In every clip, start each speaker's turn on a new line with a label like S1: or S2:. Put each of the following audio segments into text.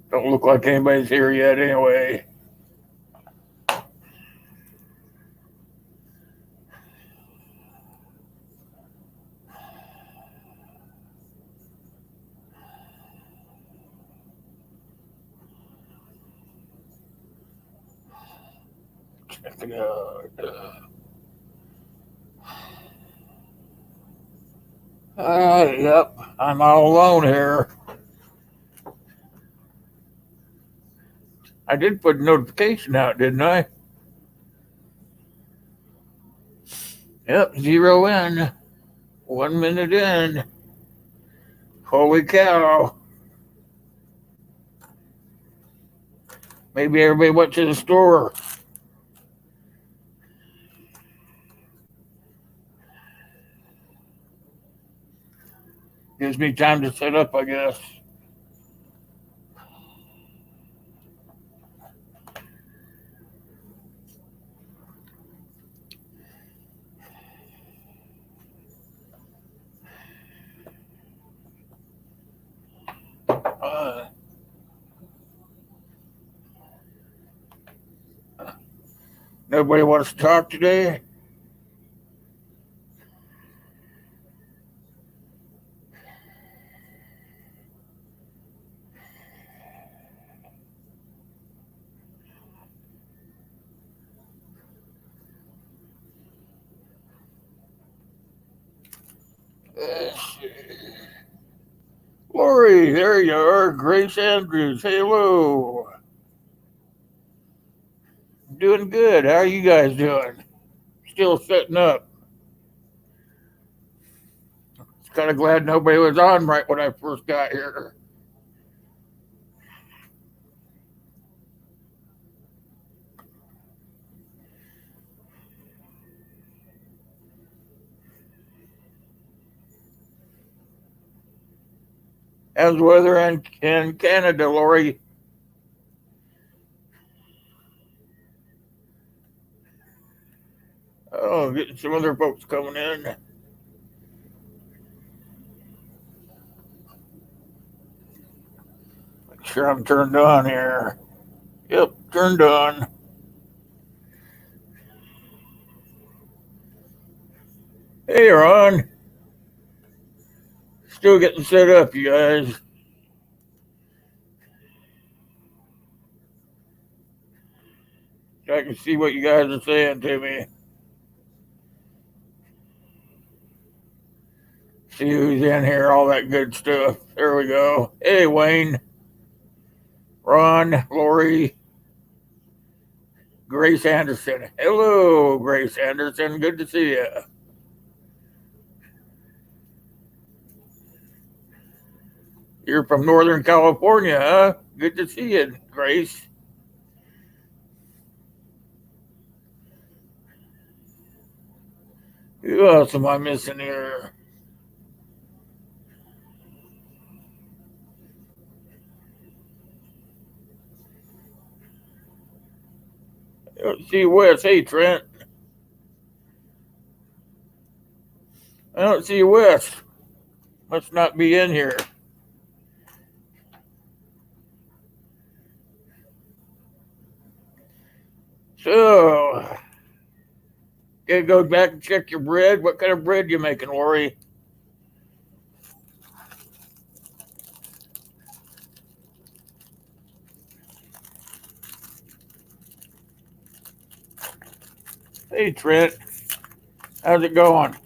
S1: Don't look like anybody's here yet anyway. Check it out. Yep, I'm all alone here. I did put a notification out, didn't I? Yep, 0 in. 1 minute in. Holy cow. Maybe everybody went to the store. Gives me time to set up, I guess. Uh, Nobody wants to talk today? Let's see. Lori, there you are. Grace Andrews, hello. Doing good. How are you guys doing? Still setting up. Kind of glad nobody was on right when I first got here. How's the weather in Canada, Lori? Oh, getting some other folks coming in. Make sure I'm turned on here. Yep, turned on. Hey, Ron. Still getting set up, you guys. So I can see what you guys are saying to me. See who's in here, all that good stuff. There we go. Hey, Wayne, Ron, Lori, Grace Anderson. Hello, Grace Anderson. Good to see you. You're from Northern California, huh? Good to see you, Grace. Who else am I missing here? I don't see Wes. Hey, Trent. I don't see Wes. Must not be in here. So, gotta go back and check your bread. What kind of bread you making, Lori? Hey, Trent. How's it going?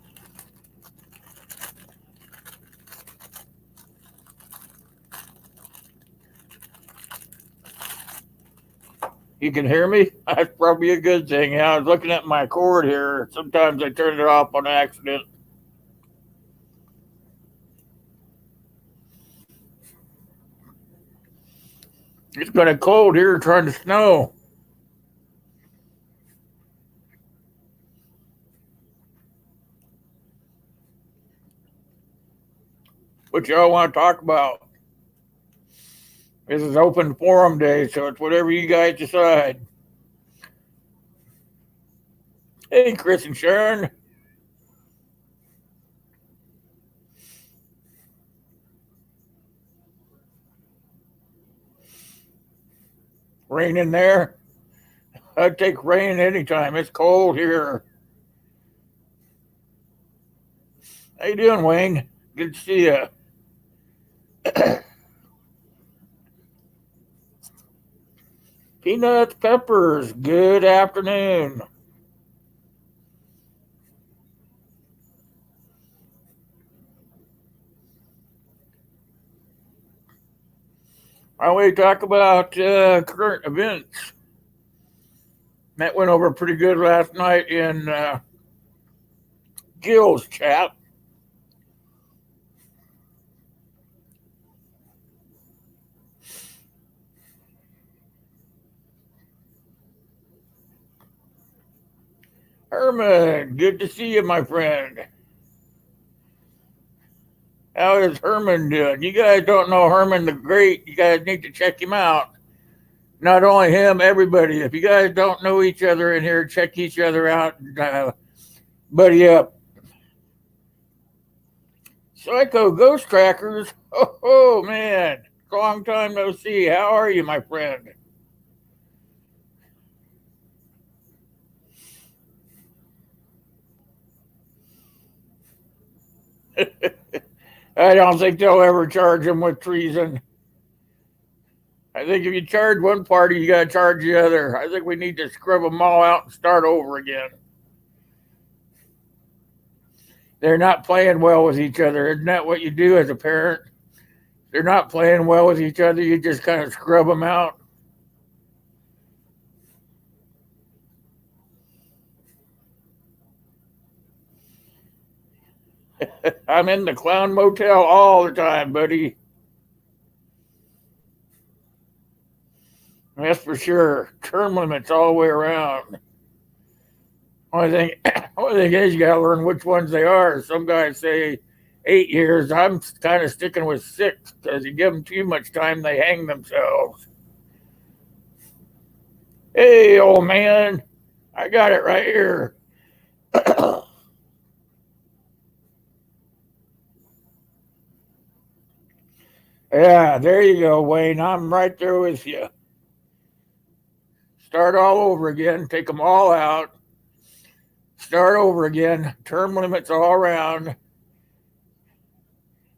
S1: You can hear me? That's probably a good thing. Yeah, I was looking at my cord here. Sometimes I turn it off on accident. It's kind of cold here, trying to snow. What y'all want to talk about? This is open forum day, so it's whatever you guys decide. Hey, Chris and Sharon. Rain in there? I'd take rain anytime. It's cold here. How you doing, Wayne? Good to see you. Peanuts, peppers. Good afternoon. I want to talk about current events. That went over pretty good last night in Gil's chat. Herman, good to see you, my friend. How is Herman doing? You guys don't know Herman the Great. You guys need to check him out. Not only him, everybody. If you guys don't know each other in here, check each other out. Buddy up. Psycho Ghost Trackers. Oh, man. Long time no see. How are you, my friend? I don't think they'll ever charge him with treason. I think if you charge one party, you got to charge the other. I think we need to scrub them all out and start over again. They're not playing well with each other. Isn't that what you do as a parent? They're not playing well with each other. You just kind of scrub them out. I'm in the clown motel all the time, buddy. That's for sure. Term limits all the way around. Only thing is, you got to learn which ones they are. Some guys say 8 years. I'm kind of sticking with 6 because you give them too much time, they hang themselves. Hey, old man, I got it right here. Yeah, there you go, Wayne. I'm right there with you. Start all over again. Take them all out. Start over again. Term limits all around.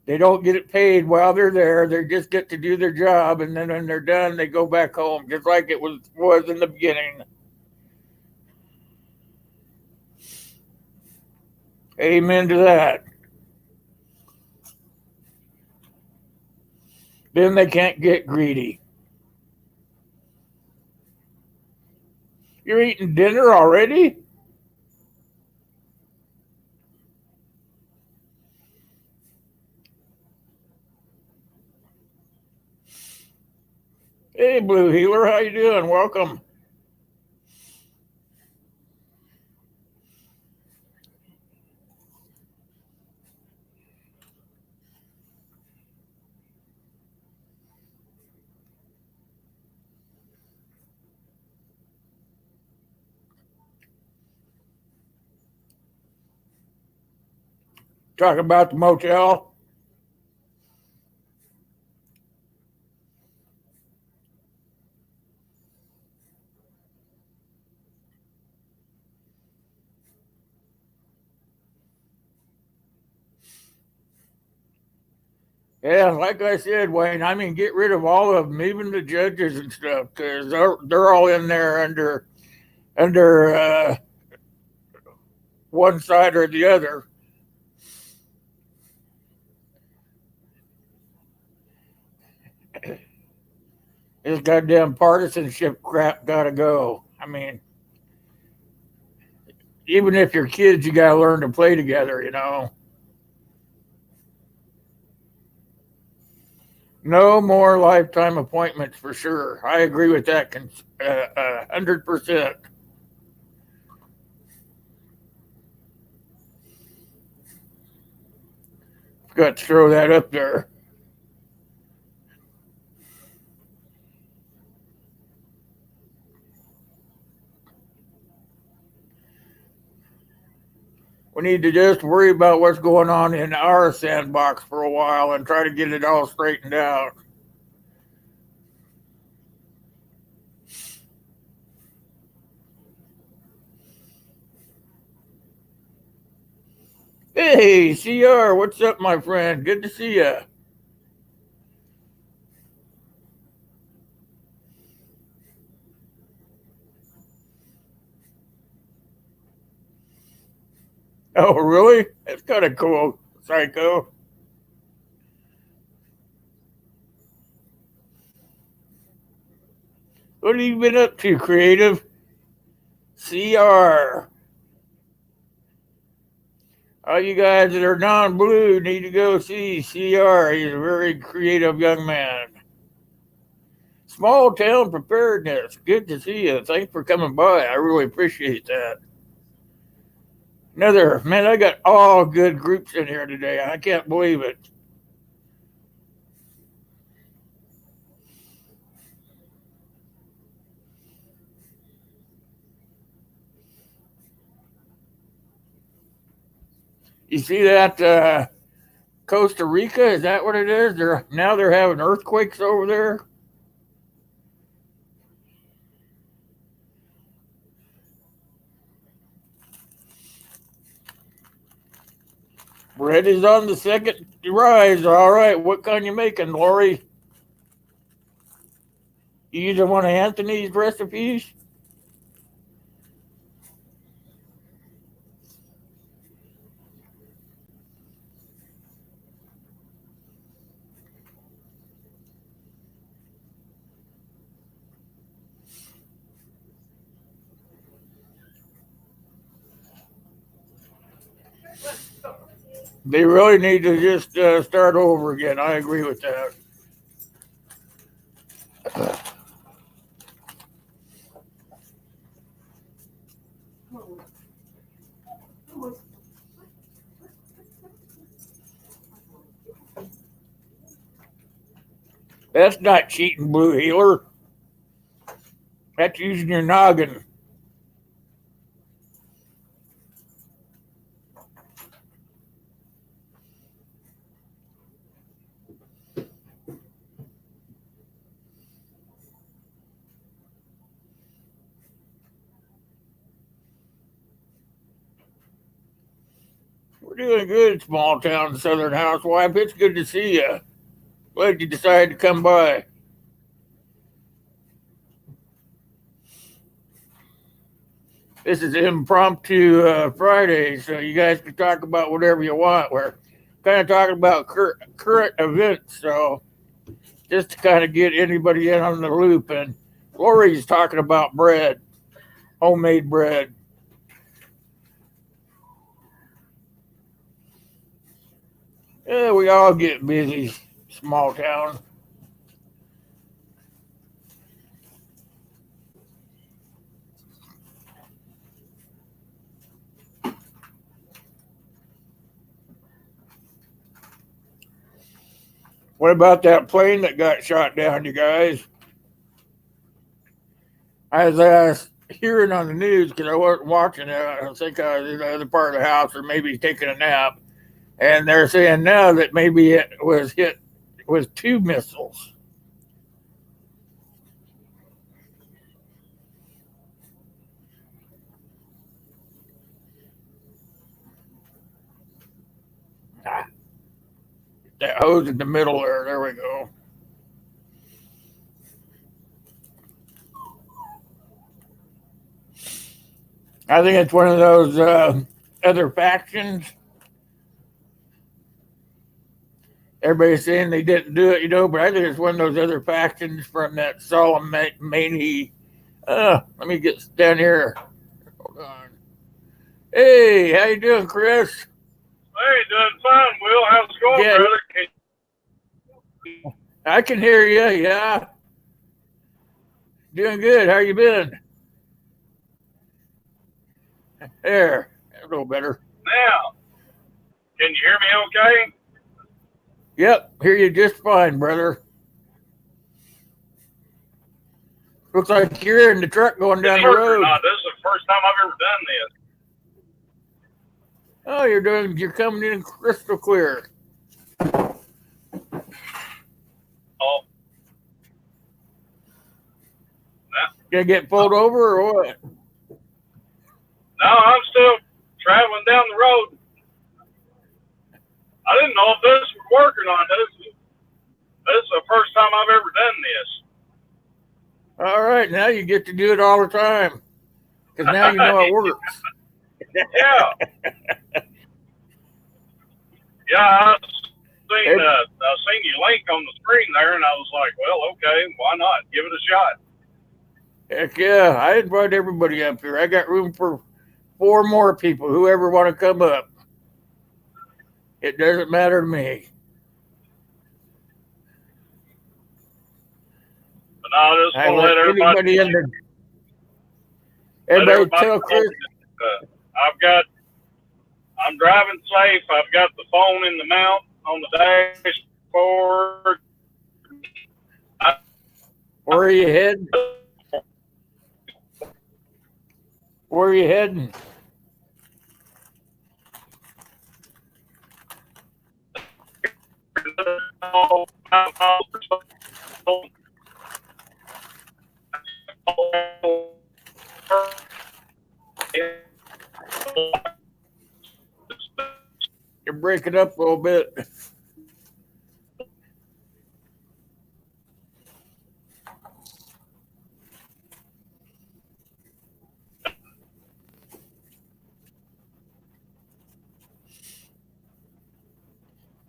S1: They don't get it paid while they're there. They just get to do their job, and then when they're done, they go back home, just like it was in the beginning. Amen to that. Then they can't get greedy. You're eating dinner already? Hey, Blue Healer, how you doing? Welcome. Talk about the motel. Yeah, like I said, Wayne, I mean, get rid of all of them, even the judges and stuff, because they're all in there under one side or the other. This goddamn partisanship crap gotta go. I mean, even if you're kids, you gotta learn to play together. No more lifetime appointments for sure. I agree with that 100%. Got to throw that up there. We need to just worry about what's going on in our sandbox for a while and try to get it all straightened out. Hey, CR, what's up, my friend? Good to see you. Oh, really? That's kind of cool, Psycho. What have you been up to, creative? CR. All you guys that are non-blue need to go see CR. He's a very creative young man. Small town preparedness. Good to see you. Thanks for coming by. I really appreciate that. Another man, I got all good groups in here today. I can't believe it. You see that Costa Rica? Is that what it is? They're having earthquakes over there. Bread is on the second rise. All right, what kind you making, Lori? You using one of Anthony's recipes? They really need to just start over again. I agree with that. That's not cheating, Blue Healer. That's using your noggin. We're doing good, small town Southern Housewife. It's good to see you. Glad you decided to come by. This is impromptu Friday, so you guys can talk about whatever you want. We're kind of talking about current events, so just to kind of get anybody in on the loop. And Lori's talking about bread, homemade bread. Yeah, we all get busy, small town. What about that plane that got shot down, you guys? I was hearing on the news because I wasn't watching it. I think I was in the other part of the house or maybe taking a nap. And they're saying now that maybe it was hit with two missiles. Ah, that hose in the middle there. There we go. I think it's one of those other factions. Everybody's saying they didn't do it, but I think it's one of those other factions from that Soleimani. Let me get down here. Hold on. Hey, how you doing, Chris?
S2: Hey, doing fine, Will. How's it going,
S1: Yeah,
S2: brother?
S1: I can hear you. Yeah, doing good. How you been? There, a little better.
S2: Now, can you hear me okay?
S1: Yep, hear you just fine, brother. Looks like you're in the truck going
S2: Did
S1: down
S2: it
S1: the
S2: work or
S1: road.
S2: not? This is the first time I've ever done this.
S1: Oh, you're coming in crystal clear.
S2: Oh, no,
S1: Gonna get pulled over or what?
S2: no, I'm still traveling down the road. didn't know if this would work or not. This is the first time I've ever done this.
S1: All right, now you get to do it all the time because now you know it works.
S2: Yeah. Yeah, I seen your link on the screen there, and I was like, well, okay, why not? Give it a shot.
S1: Heck yeah, I invite everybody up here. I got room for 4 more people, whoever want to come up. It doesn't matter to me.
S2: But no, I just
S1: I
S2: want to
S1: let
S2: let everybody
S1: anybody in there. Everybody tell Chris.
S2: I'm driving safe. I've got the phone in the mount on the dashboard.
S1: Where are you heading? Where are you heading? You're breaking up a little bit.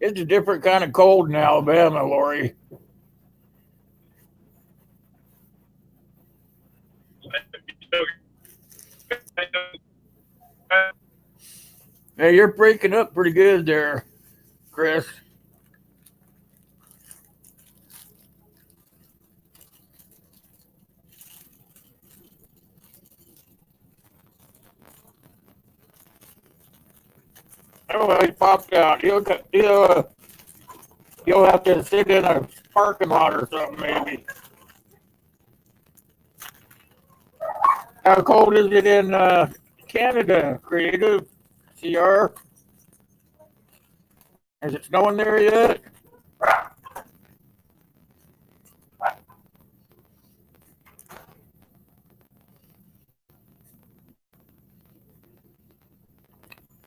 S1: It's a different kind of cold in Alabama, Lori. Hey, you're breaking up pretty good there, Chris. Oh, he popped out. You'll have to sit in a parking lot or something, maybe. How cold is it in Canada, Creative? CR? Is it snowing there yet?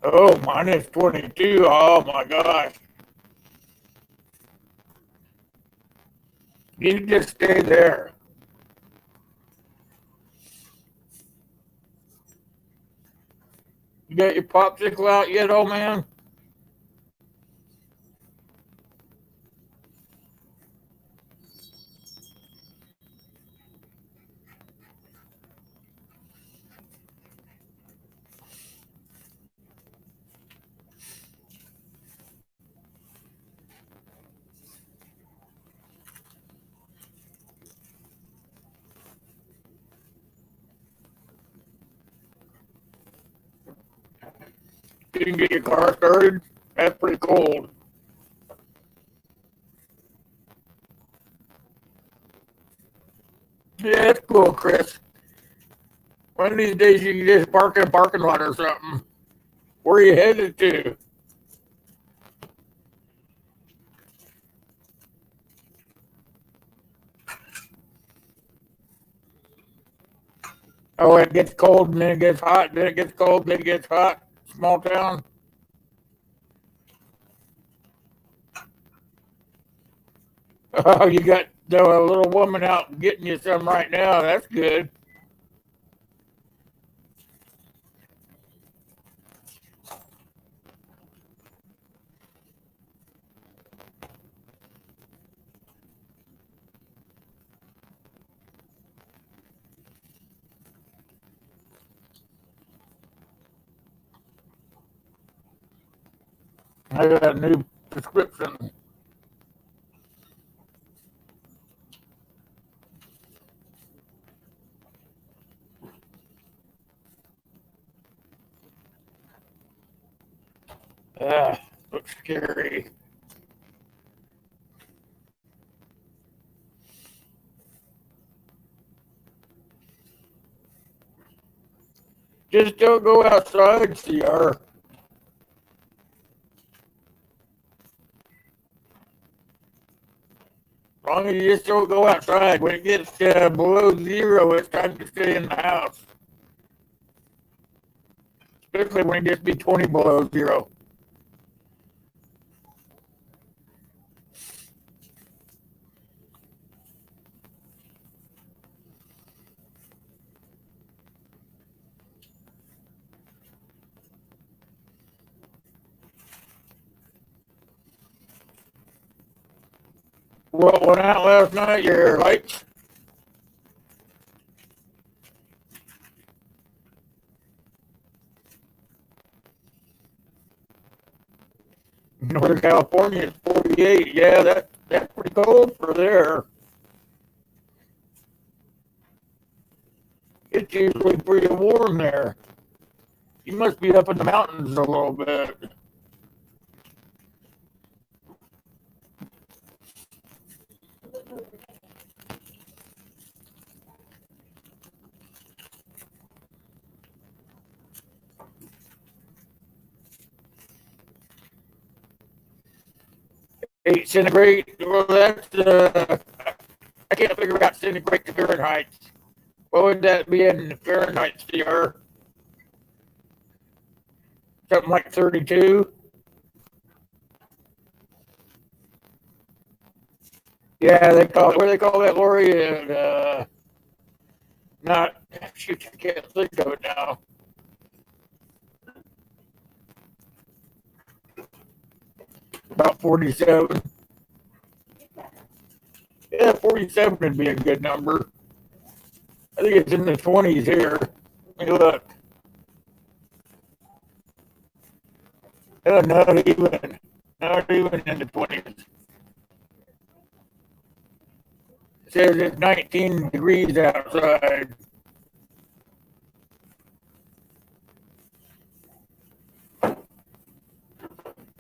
S1: Oh, minus 22. Oh my gosh. You just stay there. You got your popsicle out yet, old man? You can get your car started. That's pretty cold. Yeah, that's cool, Chris. One of these days you can just park in a parking lot or something. Where are you headed to? Oh, it gets cold and then it gets hot, then it gets cold, then it gets hot. Small town. Oh, you got a little woman out getting you some right now. That's good. I got a new prescription. Ah, looks scary. Just don't go outside, CR. As long as you just don't go outside. When it gets below 0, it's time to stay in the house. Especially when it gets to be 20 below 0. What went out last night? Your lights? Northern California is 48. Yeah, that's pretty cold for there. It's usually pretty warm there. You must be up in the mountains a little bit. Eight centigrade. Well, that's I can't figure out centigrade to Fahrenheit. What would that be in Fahrenheit, CR? Something like 32. Yeah, they call it. What do they call that, Lori? Not. Shoot, I can't think of it now. About 47. Yeah, 47 would be a good number. I think it's in the 20s here. Let me look. Not even. Not even in the 20s. It says it's 19 degrees outside.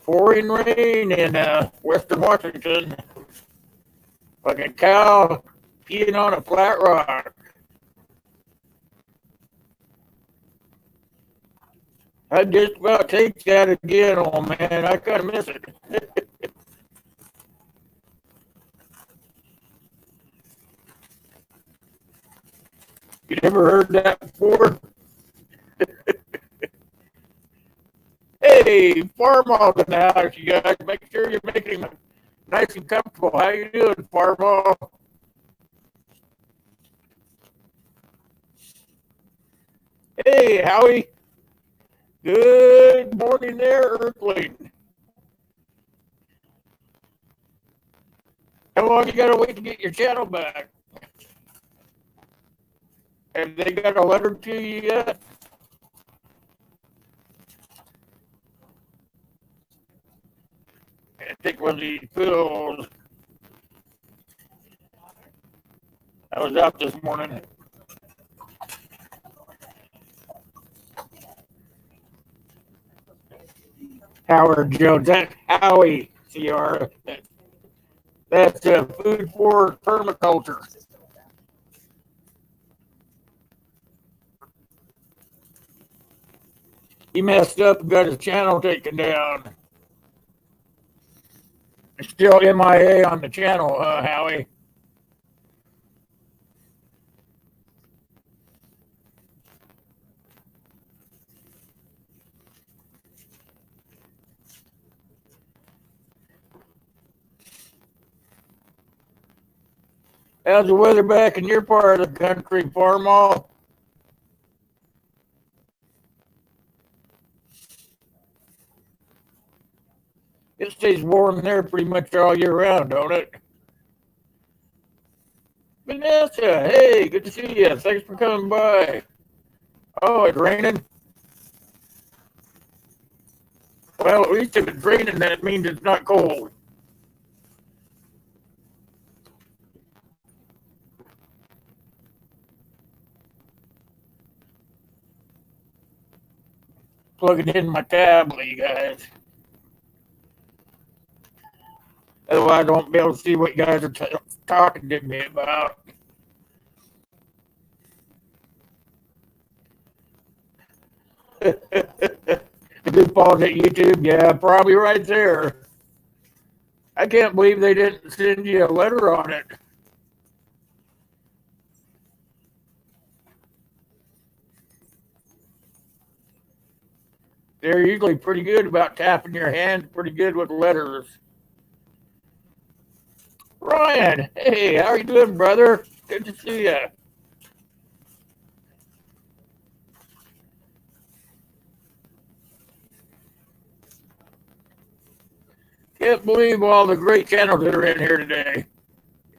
S1: Pouring rain in western Washington. Like a cow peeing on a flat rock. I'd just about take that again, old man. I kind of miss it. You never heard that before? Hey, Farmall in the house, you guys. Make sure you're making him nice and comfortable. How you doing, Farmall? Hey, Howie. Good morning there, Earthling. How long you gotta wait to get your channel back? Have they got a letter to you yet? I think one of these pills. I was out this morning. Howard Jones. That's Howie, CR. That's food for permaculture. He messed up and got his channel taken down. It's still MIA on the channel, Howie. How's the weather back in your part of the country, Farmall? It stays warm there pretty much all year round, don't it? Vanessa, hey, good to see you. Thanks for coming by. Oh, it's raining? Well, at least if it's raining, that means it's not cold. Plugging in my tablet, you guys. Otherwise, I won't be able to see what you guys are talking to me about. The good balls at YouTube, yeah, probably right there. I can't believe they didn't send you a letter on it. They're usually pretty good about tapping your hand, pretty good with letters. Ryan, hey, how are you doing, brother? Good to see you. Can't believe all the great channels that are in here today.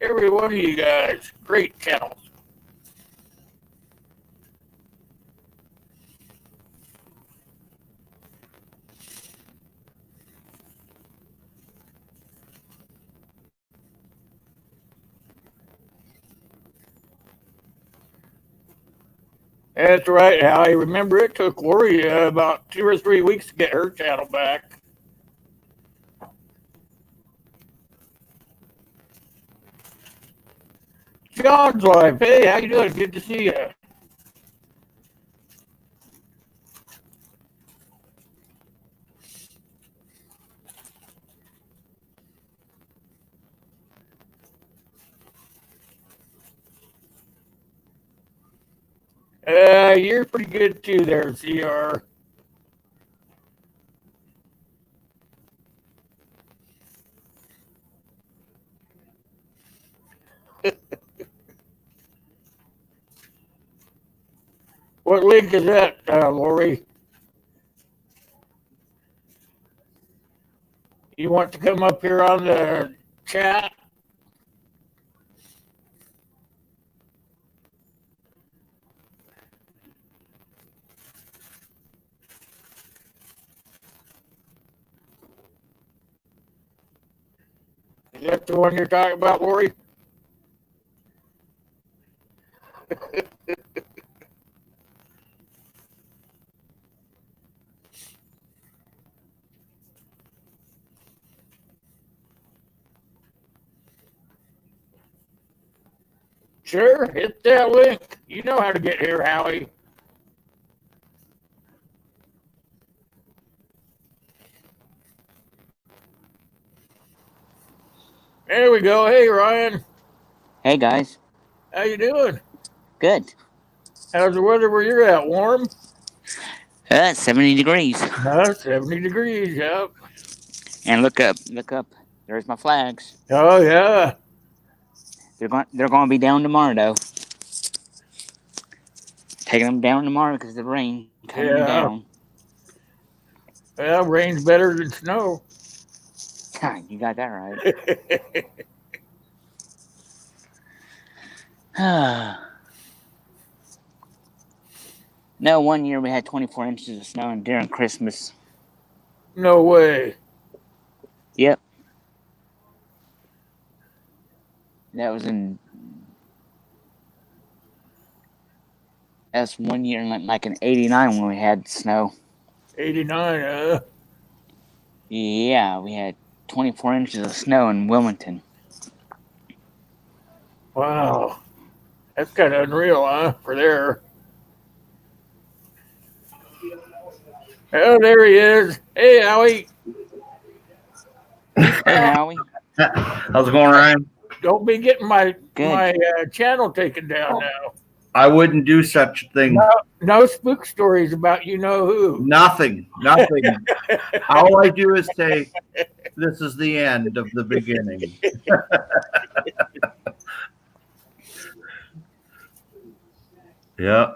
S1: Every one of you guys, great channels. That's right, Howie. Remember, it took Lori about 2 or 3 weeks to get her channel back. John's wife, hey, how you doing? Good to see you. You're pretty good too there, CR. What link is that, Lori? You want to come up here on the chat? Is that the one you're talking about, Lori? Sure, hit that link. You know how to get here, Howie. There we go. Hey, Ryan.
S3: Hey, guys.
S1: How you doing?
S3: Good.
S1: How's the weather where you're at? Warm?
S3: 70 degrees.
S1: 70 degrees, yep.
S3: And look up. There's my flags.
S1: Oh, yeah.
S3: They're going to be down tomorrow, though. Taking them down tomorrow because of the rain coming down.
S1: Well, rain's better than snow.
S3: You got that right. No, one year we had 24 inches of snow during Christmas.
S1: No way.
S3: Yep. That was that's one year like in 89 when we had snow.
S1: 89,
S3: Yeah, we had 24 inches of snow in Wilmington.
S1: Wow. That's kind of unreal, huh, for there. Oh, there he is. Hey, Howie.
S3: Hey, Howie.
S4: How's it going, Ryan?
S1: Don't be getting my channel taken down now.
S4: I wouldn't do such a thing.
S1: No spook stories about you know who.
S4: Nothing. All I do is say, this is the end of the beginning. Yeah.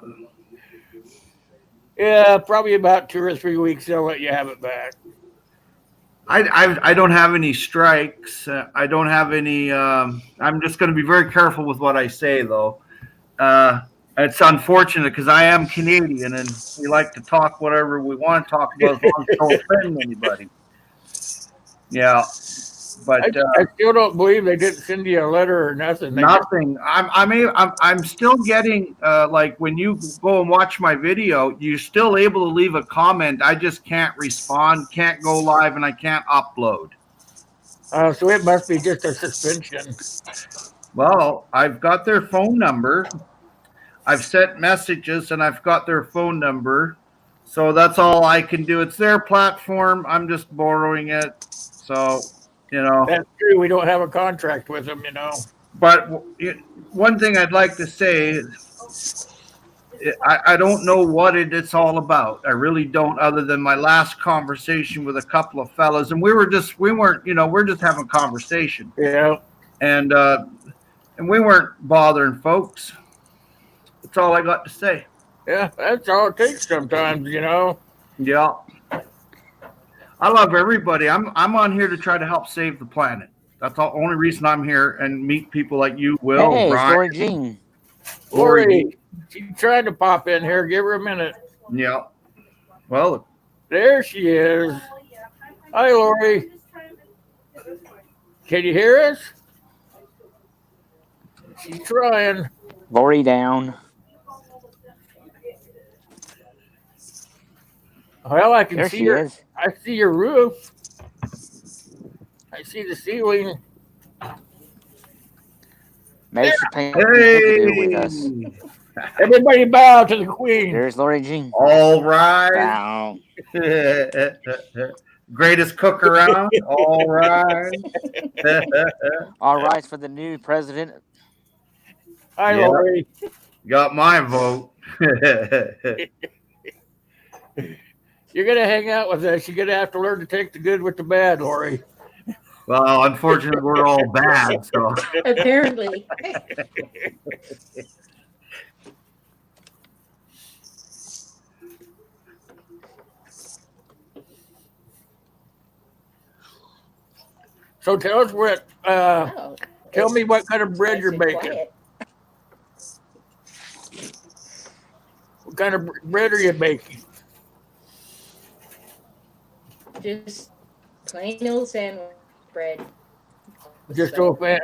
S1: Yeah, probably about 2 or 3 weeks they'll let you have it back.
S4: I don't have any strikes. I don't have any. I'm just going to be very careful with what I say, though. It's unfortunate because I am Canadian and we like to talk whatever we want to talk about as long as don't offend anybody. Yeah, but
S1: I still don't believe they didn't send you a letter or nothing.
S4: Nothing. I'm still getting like when you go and watch my video, you're still able to leave a comment. I just can't respond, can't go live, and I can't upload.
S1: So it must be just a suspension.
S4: Well, I've got their phone number. I've sent messages and I've got their phone number. So that's all I can do. It's their platform. I'm just borrowing it. So, you know.
S1: That's true. We don't have a contract with them, you know.
S4: But one thing I'd like to say is I don't know what it's all about. I really don't, other than my last conversation with a couple of fellas. And we're just having a conversation.
S1: Yeah.
S4: And we weren't bothering folks. That's all I got to say.
S1: Yeah, that's all it takes sometimes, you know.
S4: Yeah. I love everybody. I'm on here to try to help save the planet. That's the only reason I'm here, and meet people like you, Will,
S3: Hey, it's
S4: Brian,
S3: Lori Jean.
S1: Lori, she's trying to pop in here. Give her a minute.
S4: Yeah. Well,
S1: There she is. Hi, Lori. Can you hear us? She's trying.
S3: Lori down.
S1: Well, I can
S3: There
S1: see
S3: she
S1: her.
S3: is.
S1: I see your roof. I see the ceiling.
S3: Maybe she's playing
S4: hey,
S3: peekaboo with us.
S1: Everybody bow to the queen.
S3: There's Lori Jean.
S4: all right.
S3: Bow.
S4: Greatest cook around. All right.
S3: All rise for the new president.
S1: Hi,
S4: Yeah.
S1: Lori.
S4: Got my vote.
S1: You're gonna hang out with us. You're gonna have to learn to take the good with the bad, Lori.
S4: Well, unfortunately, we're all bad. So
S5: Apparently.
S1: So tell us what.
S5: Oh,
S1: Tell me what kind of bread
S5: nice
S1: you're
S5: and
S1: baking.
S5: quiet.
S1: What kind of bread are you baking?
S5: Just plain old sandwich bread.
S1: Just so fan.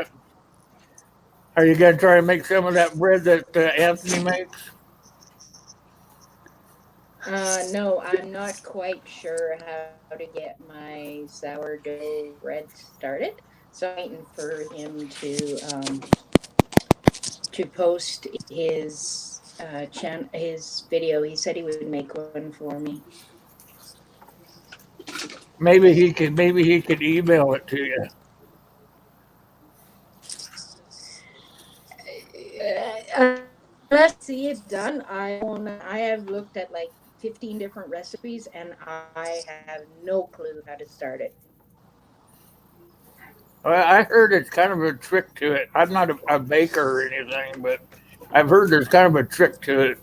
S1: Are you gonna try to make some of that bread that Anthony makes?
S5: No, I'm not quite sure how to get my sourdough bread started. So I'm waiting for him to post his his video. He said he would make one for me.
S1: Maybe he could. Maybe he could email it to you.
S5: Let's see it done. I have looked at like 15 different recipes and I have no clue how to start it.
S1: Well, I heard it's kind of a trick to it. I'm not a baker or anything, but I've heard there's kind of a trick to it.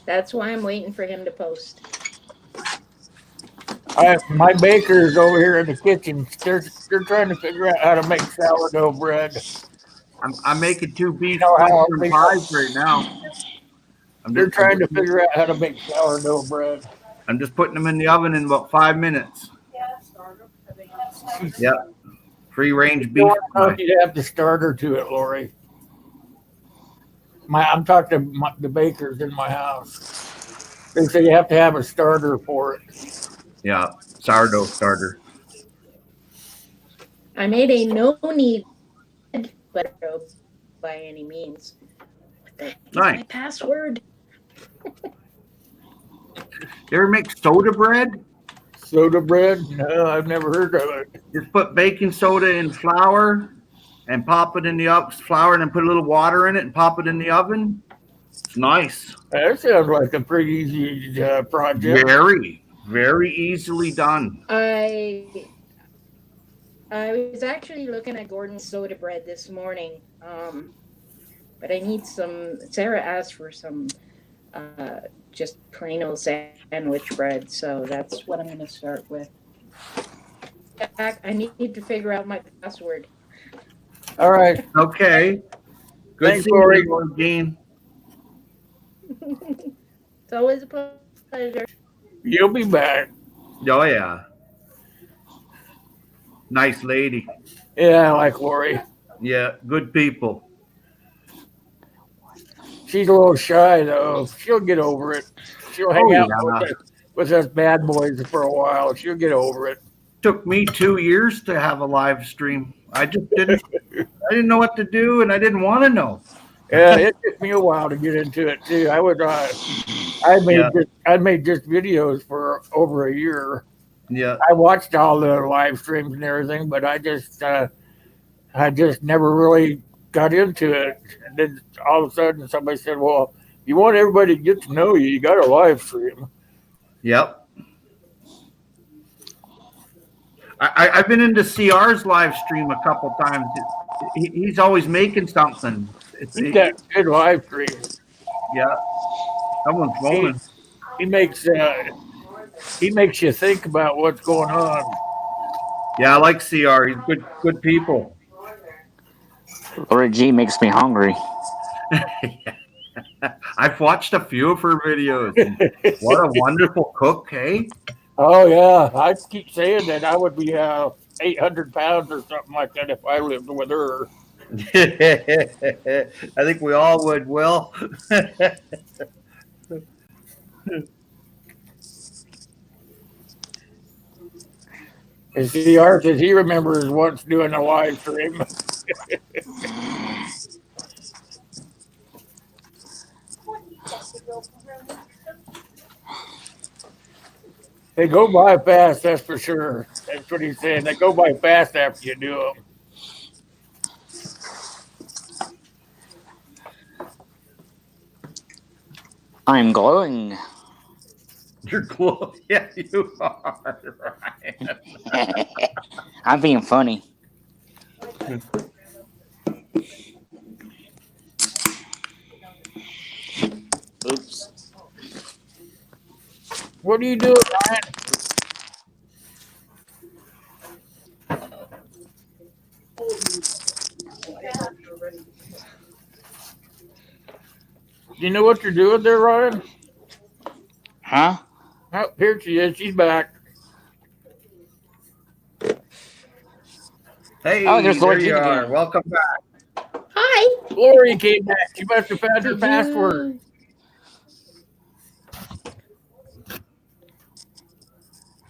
S5: That's why I'm waiting for him to post.
S1: My baker's over here in the kitchen. They're trying to figure out how to make sourdough bread.
S4: I'm making 2 beef
S1: know how
S4: western
S1: big-
S4: pies right now.
S1: They're trying to figure out how to make sourdough bread.
S4: I'm just putting them in the oven in about 5 minutes. Yep. Free range beef.
S1: I don't know if you'd have the starter to it, Lori. I'm talking to the bakers in my house. They say you have to have a starter for it.
S4: Yeah, sourdough starter.
S5: I made a no-knead, but no by any means. What the heck is
S4: Nice.
S5: my password?
S4: You ever make soda bread?
S1: Soda bread? No, I've never heard of it.
S4: Just put baking soda in flour and pop it in the oven. Flour and then put a little water in it and pop it in the oven. It's nice.
S1: That sounds like a pretty easy project.
S4: Very, very easily done.
S5: I was actually looking at Gordon's soda bread this morning, but I need some. Sarah asked for some just plain old sandwich bread, so that's what I'm going to start with. I need to figure out my password.
S1: All right.
S4: Okay. Good
S1: Thanks,
S4: seeing
S1: Lori.
S4: you, Dean.
S5: It's always a pleasure.
S1: You'll be back.
S4: Oh, yeah. Nice lady.
S1: Yeah, I like Lori.
S4: Yeah, good people.
S1: She's a little shy, though. She'll get over it. She'll hang out with us bad boys for a while. She'll get over it.
S4: Took me 2 years to have a live stream. I just didn't. I didn't know what to do, and I didn't want to know.
S1: Yeah, it took me a while to get into it too. I made just videos for over a year.
S4: Yeah.
S1: I watched all the live streams and everything, but I just never really got into it. And then all of a sudden, somebody said, "Well, you want everybody to get to know you, you got to live stream."
S4: Yep. I've been into CR's live stream a couple times. He's always making something.
S1: He's got good live stream.
S4: Yeah. Someone's phoning.
S1: He makes you think about what's going on.
S4: Yeah, I like CR. He's good people.
S3: Lori G makes me hungry.
S4: I've watched a few of her videos. And what a wonderful cook, hey?
S1: Oh yeah, I keep saying that I would be 800 pounds or something like that if I lived with her.
S4: I think we all would, Will.
S1: And CR says he remembers once doing a live stream. They go by fast, that's for sure. That's what he's saying. They go by fast after you do them.
S3: I'm glowing.
S4: You're cool. Yeah, you are. Ryan.
S3: I'm being funny. Oops.
S1: What are you doing, Ryan? You know what you're doing there, Ryan?
S3: Huh?
S1: Oh, here she is. She's back.
S4: Hey,
S3: Oh, there's
S4: there
S3: Lord
S4: you
S3: G
S4: are.
S3: again.
S4: Welcome back.
S5: Hi.
S1: Lori came back. She must have found her
S5: Did
S1: password.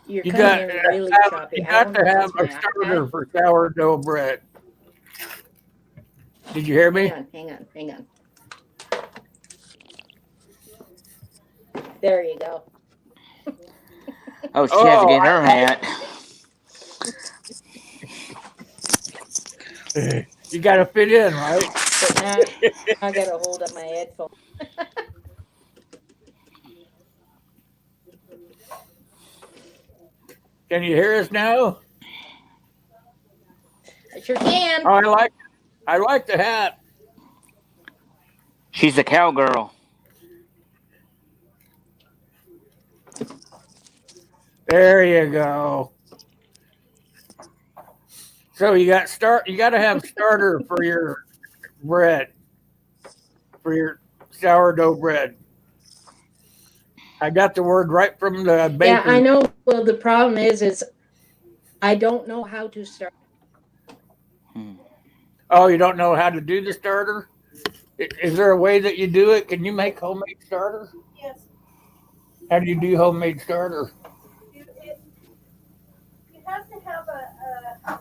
S5: You're
S1: You
S5: coming
S1: got,
S5: in really choppy.
S1: you
S5: I
S1: got
S5: don't
S1: to
S5: know if
S1: have
S5: it's
S1: a
S5: my
S1: starter
S5: iPad.
S1: for sourdough bread. Did you hear me?
S5: Hang on. There you go.
S3: Oh, she has to
S1: Oh,
S3: get her hat.
S1: you got to fit in, right?
S5: But now I got to hold up my headphone.
S1: Can you hear us now?
S5: I sure can.
S1: Oh, I like the hat.
S3: She's a cowgirl.
S1: There you go. So you got to have starter for your bread, for your sourdough bread. I got the word right from the baker.
S5: Yeah, I know. Well, the problem is I don't know how to start.
S1: Oh, you don't know how to do the starter? Is there a way that you do it? Can you make homemade starter?
S6: Yes.
S1: How do you do homemade starter?
S6: You have to have a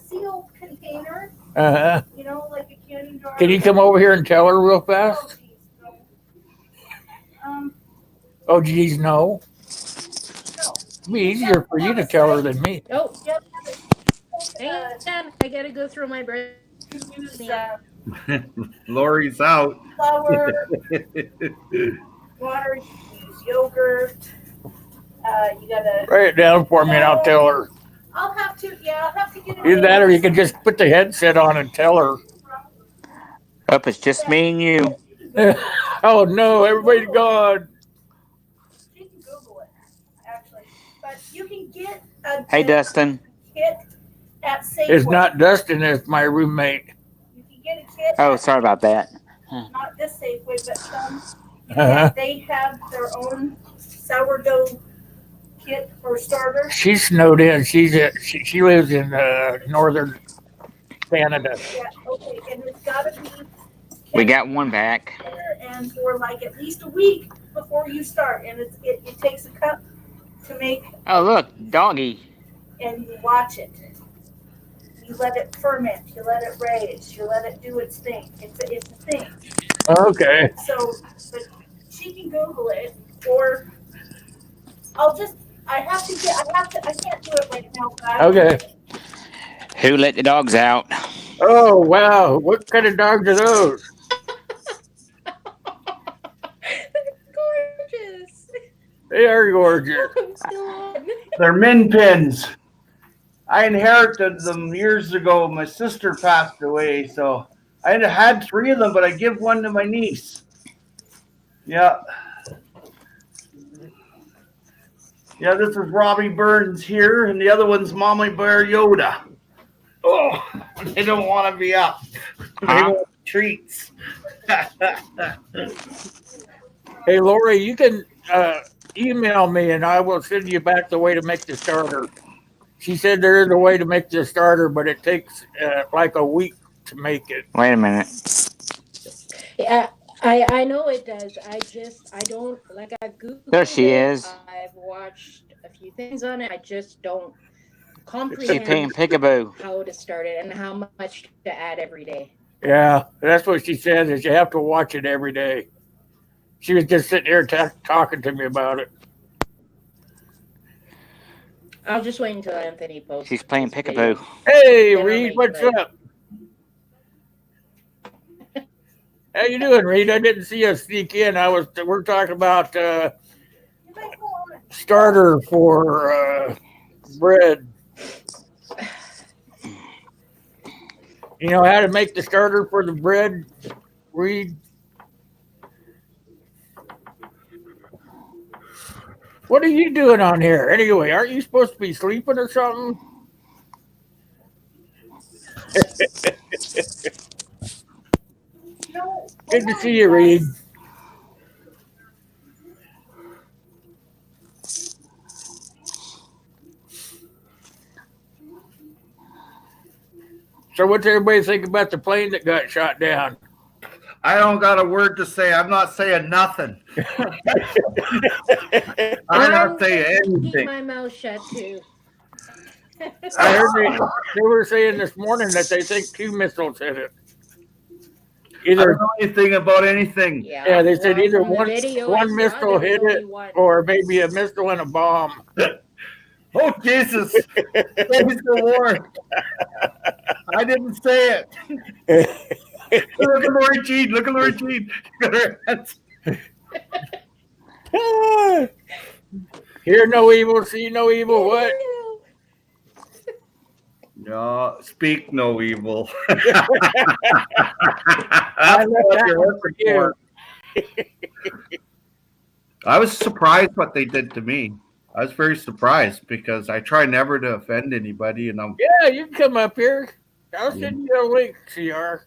S6: sealed container,
S1: Uh-huh.
S6: you know, like a canning jar.
S1: Can you come over here and tell her real fast?
S6: Oh, geez, no.
S1: Oh, geez, no.
S6: No.
S1: It'd be easier for you to tell her than me.
S5: Oh,
S6: You have to have it.
S5: hang on. I got to go through my bread.
S6: Use
S4: Lori's out.
S6: flour, water, use yogurt. You gotta.
S1: Write it down for me and I'll tell her.
S6: I'll have to get it.
S1: Either that or you can just put the headset on and tell her.
S3: Up, it's just me and you.
S1: Oh, no, everybody's gone.
S6: You can Google it, actually. But you can get a
S3: Hey, Dustin.
S6: kit at Safeway.
S1: It's not Dustin, it's my roommate.
S6: You can get a kit.
S3: Oh,
S6: at
S3: sorry about that.
S6: Not this Safeway, but some.
S1: Uh-huh.
S6: They have their own sourdough kit or starter.
S1: She's snowed in. She lives in northern Canada.
S6: Yeah, okay, and it's got to be.
S3: We got one back.
S6: And for like at least a week before you start, and it takes a cup to make.
S3: Oh, look, doggy.
S6: And you watch it. You let it ferment. You let it raise. You let it do its thing. It's a thing.
S1: Okay.
S6: So, but she can Google it, or I can't do it right now. But
S1: Okay.
S3: Who let the dogs out?
S1: Oh, wow. What kind of dogs are those?
S5: Gorgeous.
S1: They are gorgeous.
S5: I'm still on.
S4: They're min pins. I inherited them years ago. My sister passed away, so I had 3 of them, but I give one to my niece. Yeah. Yeah, this is Robbie Burns here, and the other one's Mommy Bear Yoda. Oh, they don't want to be up. They
S3: Huh?
S4: want treats.
S1: Hey, Lori, you can email me and I will send you back the way to make the starter. She said there is a way to make the starter, but it takes like a week to make it.
S3: Wait a minute.
S5: Yeah, I know it does. I don't like. I've Googled
S3: There she
S5: it.
S3: is.
S5: I've watched a few things on it. I just don't
S3: She's playing
S5: comprehend
S3: peekaboo.
S5: how to start it and how much to add every day.
S1: Yeah, that's what she said. Is you have to watch it every day. She was just sitting here talking to me about it.
S5: I'll just wait until Anthony posts.
S3: She's playing
S5: his video.
S3: peekaboo.
S1: Hey,
S5: Then I'll
S1: Reed,
S5: make
S1: what's
S5: like-
S1: up? How you doing, Reed? I didn't see you sneak in. We're talking about starter for bread. You know how to make the starter for the bread, Reed? What are you doing on here? Anyway, aren't you supposed to be sleeping or something? Good to see you, Reed. So what's everybody think about the plane that got shot down?
S4: I don't got a word to say. I'm not saying nothing. I'm not saying
S5: Keep
S4: anything.
S5: my mouth shut too.
S1: I heard they were saying this morning that they think 2 missiles hit it.
S4: I don't
S1: Either
S4: know anything about anything.
S1: Yeah, they said either
S5: from the
S1: one
S5: video
S1: one
S5: I saw,
S1: missile
S5: there was
S1: hit
S5: only
S1: it
S5: one.
S1: or maybe a missile and a bomb.
S4: Oh, Jesus. Praise the Lord. I didn't say it. Look at Lori Jean. Look at Lori Jean. Look at her hands.
S1: Hear no evil, see no evil. What?
S4: No, speak no evil.
S1: I
S4: That's
S1: left
S4: what
S1: that
S4: you're
S1: one
S4: looking
S1: for you.
S4: for. I was surprised what they did to me. I was very surprised because I try never to offend anybody, and I'm
S1: Yeah, you can come up here. I'll send you a link, CR.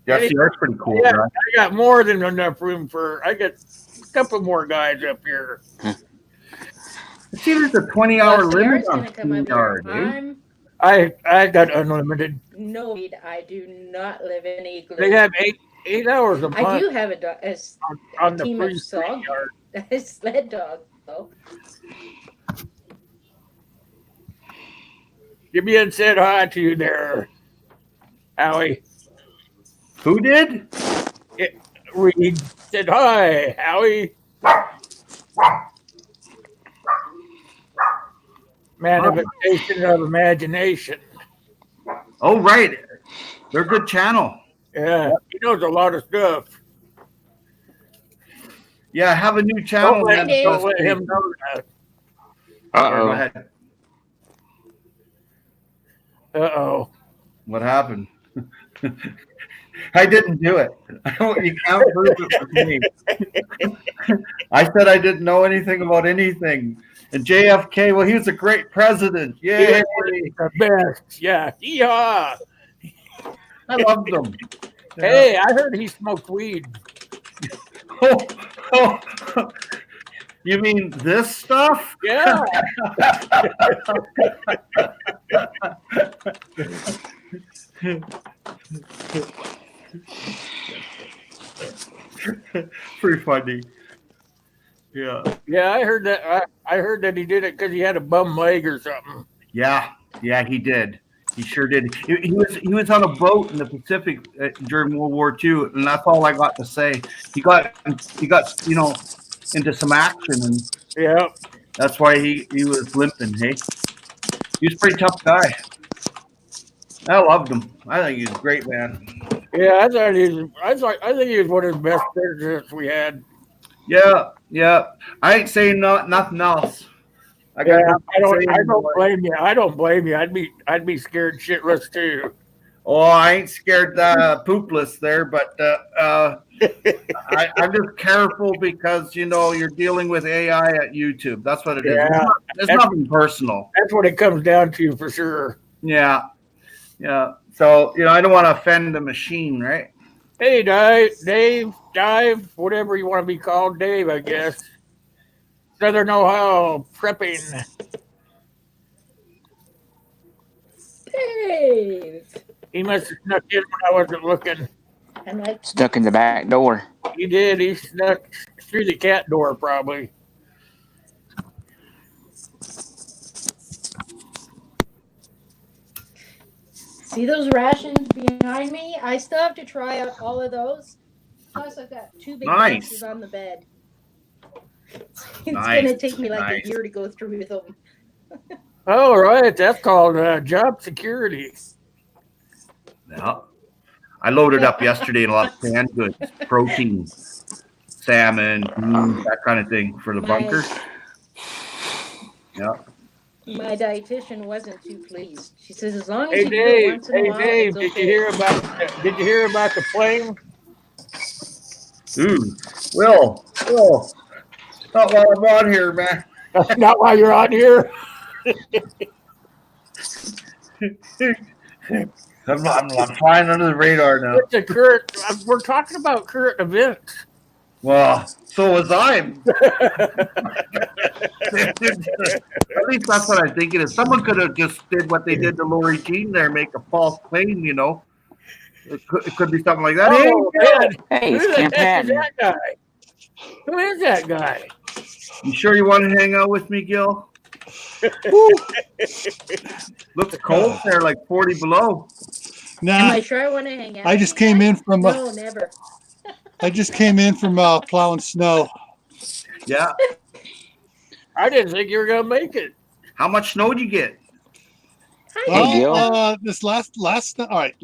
S4: yeah, see, that's pretty cool,
S1: Yeah,
S4: right?
S1: I got more than enough room I got a couple more guys up here.
S4: See, there's a 20-hour
S5: Well,
S4: limit
S5: CR's
S4: on
S5: gonna come up
S4: CR,
S5: here.
S4: dude.
S1: I got unlimited.
S5: No, I do not live in a igloo.
S1: They have eight hours a month
S5: I do have
S1: on
S5: a
S1: the
S5: team
S1: free
S5: of dog,
S1: yard.
S5: a sled dog though.
S1: Give me and said hi to you there, Howie.
S4: Who did?
S1: Reed said hi, Howie. Manifestation of imagination.
S4: Oh, right. They're a good channel.
S1: Yeah, he knows a lot of stuff.
S4: Yeah, I have a new channel.
S1: Don't let him know that.
S4: Sorry, go
S3: Uh-oh.
S4: ahead.
S1: Uh-oh.
S4: What happened? I didn't do it. You can't prove it with me. I said I didn't know anything about anything. And JFK, well, he was a great president. Yay!
S1: The best. Yeah. Yeehaw.
S4: I loved him.
S1: Hey, I heard he smoked weed.
S4: Oh, you mean this stuff?
S1: Yeah.
S4: Pretty funny. Yeah.
S1: Yeah, I heard that. I heard that he did it because he had a bum leg or something.
S4: Yeah, he did. He sure did. He was on a boat in the Pacific during World War II, and that's all I got to say. He got into some action, and
S1: Yeah.
S4: that's why he was limping. Hey, he was a pretty tough guy. I loved him. I think he's a great man.
S1: Yeah, I think he was one of the best presidents we had.
S4: Yeah. I ain't saying nothing else.
S1: I don't blame you. I don't blame you. I'd be scared shitless too.
S4: Oh, I ain't scared poopless there, but I'm just careful because you're dealing with AI at YouTube. That's what it is.
S1: Yeah,
S4: It's nothing personal.
S1: that's what it comes down to for sure.
S4: Yeah, yeah. So I don't want to offend the machine, right?
S1: Hey, Dive, whatever you want to be called, Dave, I guess. Southern Ohio prepping.
S5: Dave.
S1: He must have snuck in when I wasn't looking.
S5: And I
S3: Stuck in the back door.
S1: He did. He snuck through the cat door, probably.
S5: see those rations behind me. I still have to try out all of those. Plus, I've got 2 big
S4: Nice.
S5: boxes on the bed. It's
S4: Nice.
S5: gonna take me like
S4: Nice.
S5: a year to go through them.
S1: Oh, right. That's called job security.
S4: Yeah. I loaded up yesterday in a lot of canned goods, protein, salmon, beans, that kind of thing for the bunker. Yeah.
S5: My dietitian wasn't too pleased. She says, as long as
S1: Hey,
S5: you do it
S1: Dave.
S5: once in a
S1: Hey,
S5: while,
S1: Dave.
S5: it's
S1: Did
S5: okay.
S1: you hear about the plane?
S4: Ooh. Will. Not while I'm on here, man.
S1: Not while you're on here.
S4: I'm flying under the radar now.
S1: It's a current. We're talking about current events.
S4: Well, so was I. At least that's what I'm thinking. If someone could have just did what they did to Lori Jean there, make a false claim, it could be something like that.
S1: Oh, man.
S3: Hey,
S1: Who
S3: it's
S1: the
S3: Camp
S1: heck is
S3: Patton.
S1: that guy? Who is that guy?
S4: You sure you want to hang out with me, Gil? Looks cold there, like 40 below.
S5: Am
S7: Nah,
S5: I sure I want to hang out?
S7: I just came in from
S5: No, never.
S7: plowing snow.
S4: Yeah.
S1: I didn't think you were going to make it.
S4: How much snow did you get?
S3: Hey, Gil.
S7: This last night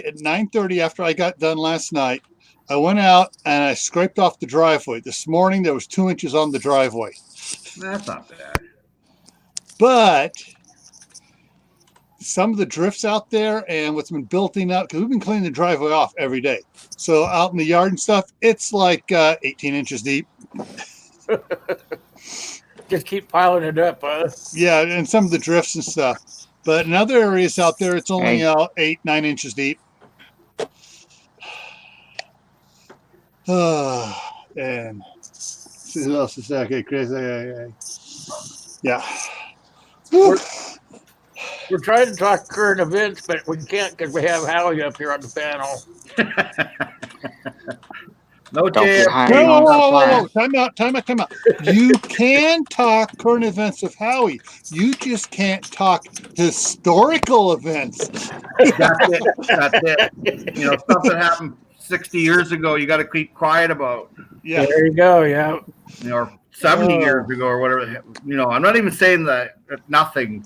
S7: at 9:30 after I got done last night, I went out and I scraped off the driveway. This morning there was 2 inches on the driveway,
S4: That's not bad.
S7: but some of the drifts out there and what's been building up because we've been cleaning the driveway off every day. So out in the yard and stuff, it's like 18 inches deep.
S1: Just keep piling it up, huh?
S7: Yeah, and some of the drifts and stuff. But in other areas out there, it's only 8-9 inches deep. And who else is that? Okay, Chris. Yeah.
S1: We're trying to talk current events, but we can't because we have Howie up here on the panel.
S4: No
S3: Don't
S4: chance.
S3: get high
S7: Whoa,
S3: on
S7: whoa,
S3: the
S7: whoa,
S3: fly.
S7: whoa. Time out. You can talk current events with Howie. You just can't talk historical events.
S4: That's it. Stuff that happened 60 years ago, you got to keep quiet about.
S7: Yeah.
S1: There you go. Yeah.
S4: Or 70 years ago or whatever. I'm not even saying that nothing.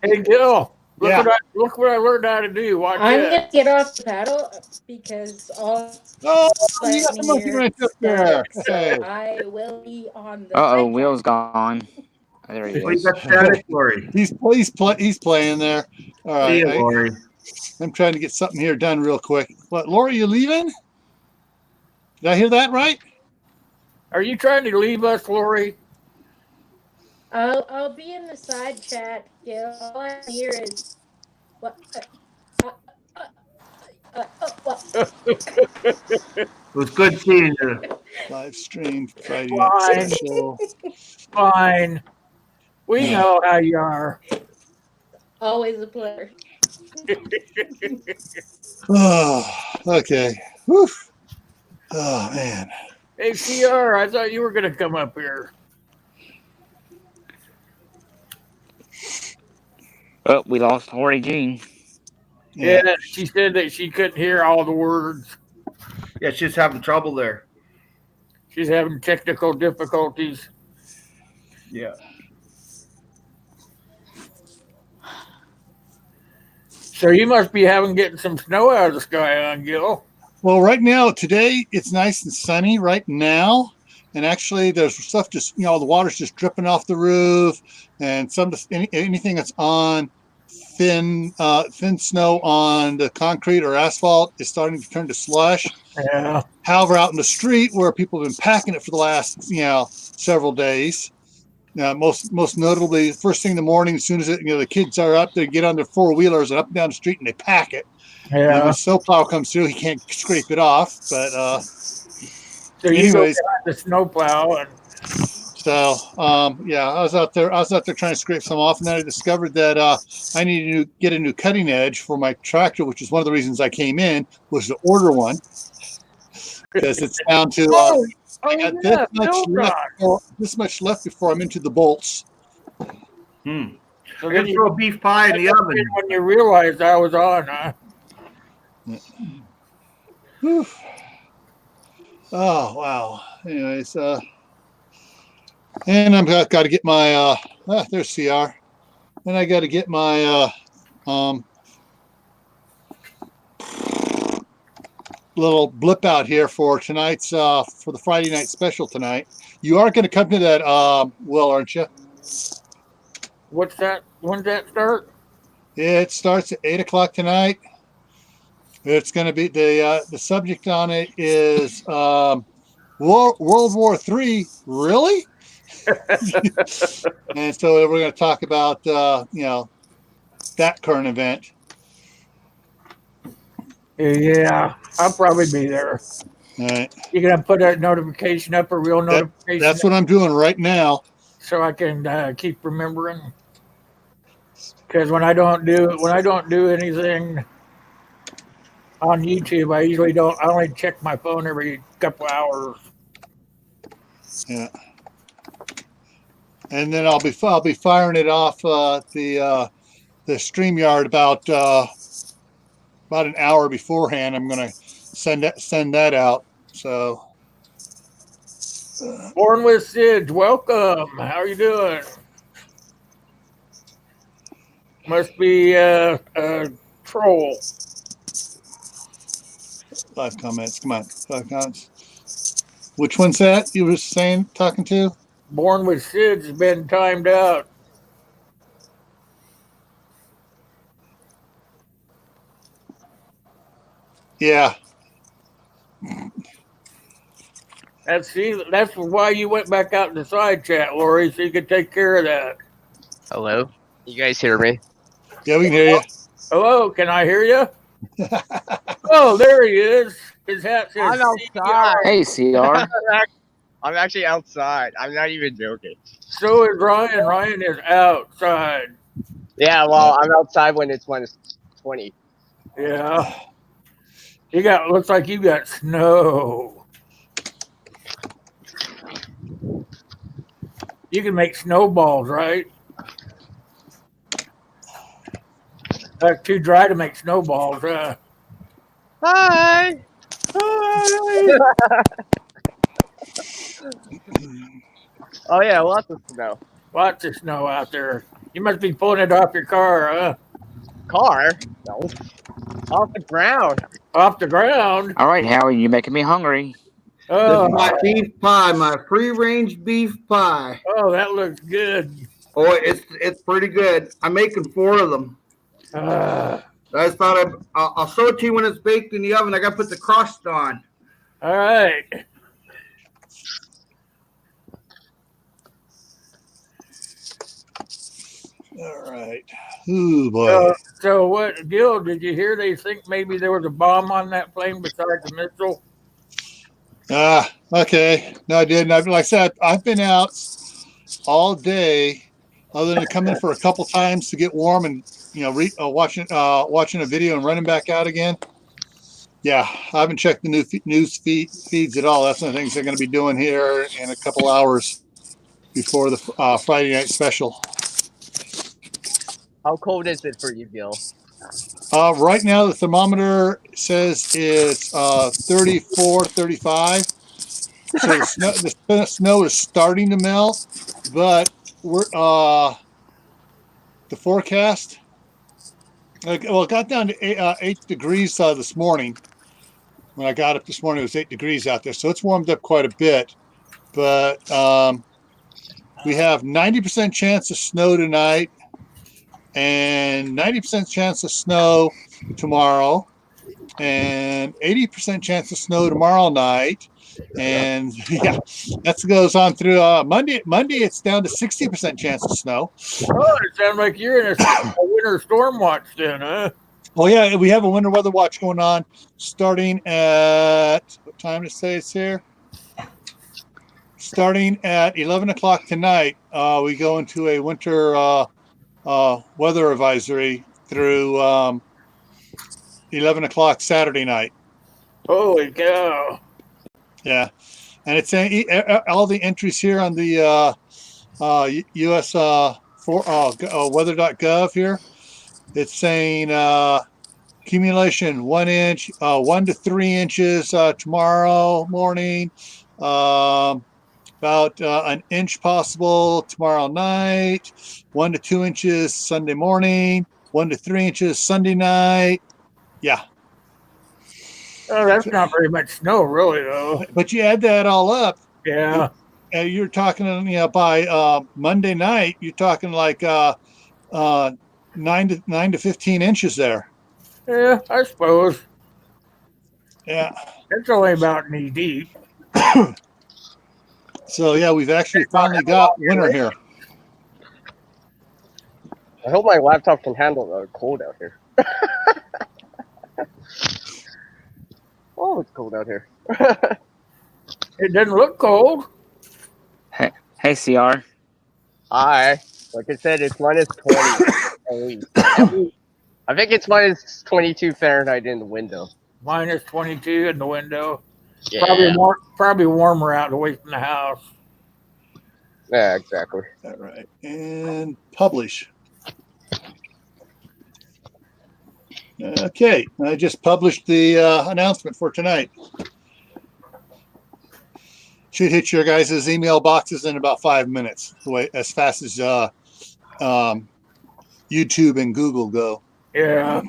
S1: Hey, Gil.
S7: Yeah.
S1: Look what I learned how to do. Watch
S5: I'm
S1: it.
S5: going to get off the paddle because all
S7: Oh,
S5: let
S7: you got the
S5: me
S7: monkey
S5: hear
S7: right up there.
S5: static,
S7: Hey.
S5: so I will be on the
S3: Uh-oh,
S5: sidetrack.
S3: Will's gone. There he
S4: Well, you
S3: is.
S4: got static, Lori.
S7: He's playing there. All
S4: See
S7: right.
S4: you, Lori.
S7: I'm trying to get something here done real quick. What, Lori, you leaving? Did I hear that right?
S1: Are you trying to leave us, Lori?
S5: I'll be in the side chat. Yeah, all I hear is what. What?
S4: It was good seeing you.
S7: Live stream Friday
S1: Fine.
S7: night show.
S1: Fine. We know how you are.
S5: Always a pleasure.
S7: Oh, okay. Whew. Oh man.
S1: Hey, CR, I thought you were going to come up here.
S3: Oh, we lost Lori Jean.
S1: Yeah, she said that she couldn't hear all the words.
S4: Yeah, she's having trouble there.
S1: She's having technical difficulties.
S4: Yeah.
S1: So you must be getting some snow out of the sky, huh, Gil?
S7: Well, right now, today, it's nice and sunny right now. And actually, there's stuff just, the water's just dripping off the roof. And anything that's on thin snow on the concrete or asphalt is starting to turn to slush.
S1: Yeah.
S7: However, out in the street where people have been packing it for the last several days, most notably first thing in the morning, as soon as the kids are up, they get on their four-wheelers and up and down the street and they pack it. And when
S1: Yeah.
S7: snowplow comes through, he can't scrape it off. But
S1: So you go
S7: anyways,
S1: behind the snowplow and
S7: so I was out there trying to scrape some off, and then I discovered that I needed to get a new cutting edge for my tractor, which is one of the reasons I came in, was to order one, because it's down to I got this much left before I'm into the bolts.
S1: So
S4: And
S1: then you
S4: throw beef pie in the oven.
S1: when you realized I was on, huh?
S7: Whew. Oh wow. Anyways, and I've got to get my there's CR, and I got to get my little blip out here for tonight's for the Friday night special tonight. You are going to come to that, Will, aren't you?
S1: What's that? When's that start?
S7: It starts at 8 o'clock tonight. It's going to be the subject on it is World War III. Really? And so we're going to talk about that current event.
S1: Yeah, I'll probably be there.
S7: All right.
S1: You gonna put a notification up, a real notification?
S7: That's what I'm doing right now.
S1: So I can keep remembering. Because when I don't do anything on YouTube, I usually don't. I only check my phone every couple hours.
S7: Yeah. And then I'll be firing it off the StreamYard about an hour beforehand. I'm going to send that out. So,
S1: Born with Sid, welcome. How are you doing? Must be a troll.
S7: 5 comments. Come on, 5 comments. Which one's that you were talking to?
S1: Born with Sid's been timed out.
S7: Yeah.
S1: That's why you went back out in the side chat, Lori, so you could take care of that.
S8: Hello? You guys hear me?
S7: Yeah, we can hear you.
S1: Hello, can I hear you? Oh, there he is. His hat says
S8: I'm outside.
S3: Hey, CR.
S8: I'm actually outside. I'm not even joking.
S1: So is Ryan. Ryan is outside.
S8: Yeah, well, I'm outside when it's 20.
S1: Yeah. Looks like you got snow. You can make snowballs, right? That's too dry to make snowballs, huh?
S8: Hi! Oh, yeah, lots of snow.
S1: Lots of snow out there. You must be pulling it off your car, huh?
S8: Car? No. Off the ground.
S1: Off the ground?
S3: All right, Howie, you're making me hungry.
S4: This
S1: Oh,
S4: is my beef pie, my free-range beef pie.
S1: oh, that looks good.
S4: Oh, it's pretty good. I'm making 4 of them.
S1: Uh,
S4: I just thought I'll show it to you when it's baked in the oven. I got to put the crust on.
S1: all right.
S7: All right. Ooh, boy.
S1: So what, Gil, did you hear they think maybe there was a bomb on that plane besides the missile?
S7: Okay. No, I didn't. Like I said, I've been out all day, other than coming for a couple times to get warm and watching a video and running back out again. Yeah, I haven't checked the new news feeds at all. That's one of the things they're going to be doing here in a couple hours before the Friday night special.
S8: How cold is it for you, Gil?
S7: Right now, the thermometer says it's 34, 35. So the snow is starting to melt, but we're the forecast. It got down to 8 degrees this morning. When I got up this morning, it was 8 degrees out there, so it's warmed up quite a bit. But we have 90% chance of snow tonight. and 90% chance of snow tomorrow, and 80% chance of snow tomorrow night. And yeah, that goes on through Monday. Monday, it's down to 60% chance of snow.
S1: Oh, it sounds like you're in a winter storm watch then, huh?
S7: Oh yeah, we have a winter weather watch going on starting at what time to say it's here? Starting at 11 o'clock tonight. We go into a winter weather advisory through 11 o'clock Saturday night.
S1: Holy cow.
S7: Yeah, and it's all the entries here on the US weather.gov here. It's saying accumulation 1 inch, 1 to 3 inches tomorrow morning, about an inch possible tomorrow night, 1 to 2 inches Sunday morning, 1 to 3 inches Sunday night. Yeah.
S1: Oh, that's not very much snow, really, though.
S7: But you add that all up.
S1: Yeah.
S7: You're talking, by Monday night, you're talking like 9 to 15 inches there.
S1: Yeah, I suppose.
S7: Yeah.
S1: It's only about knee deep.
S7: So yeah, we've actually finally got winter here.
S8: I hope my laptop can handle the cold out here. Oh, it's cold out here.
S1: It doesn't look cold.
S3: Hey, CR.
S8: Hi. Like I said, it's minus 20. I think it's minus 22 Fahrenheit in the window.
S1: Minus 22 in the window.
S8: Yeah.
S1: Probably warmer out away from the house.
S8: Yeah, exactly.
S7: All right. And publish. Okay. I just published the announcement for tonight. Should hit your guys' email boxes in about 5 minutes, as fast as YouTube and Google go.
S1: Yeah.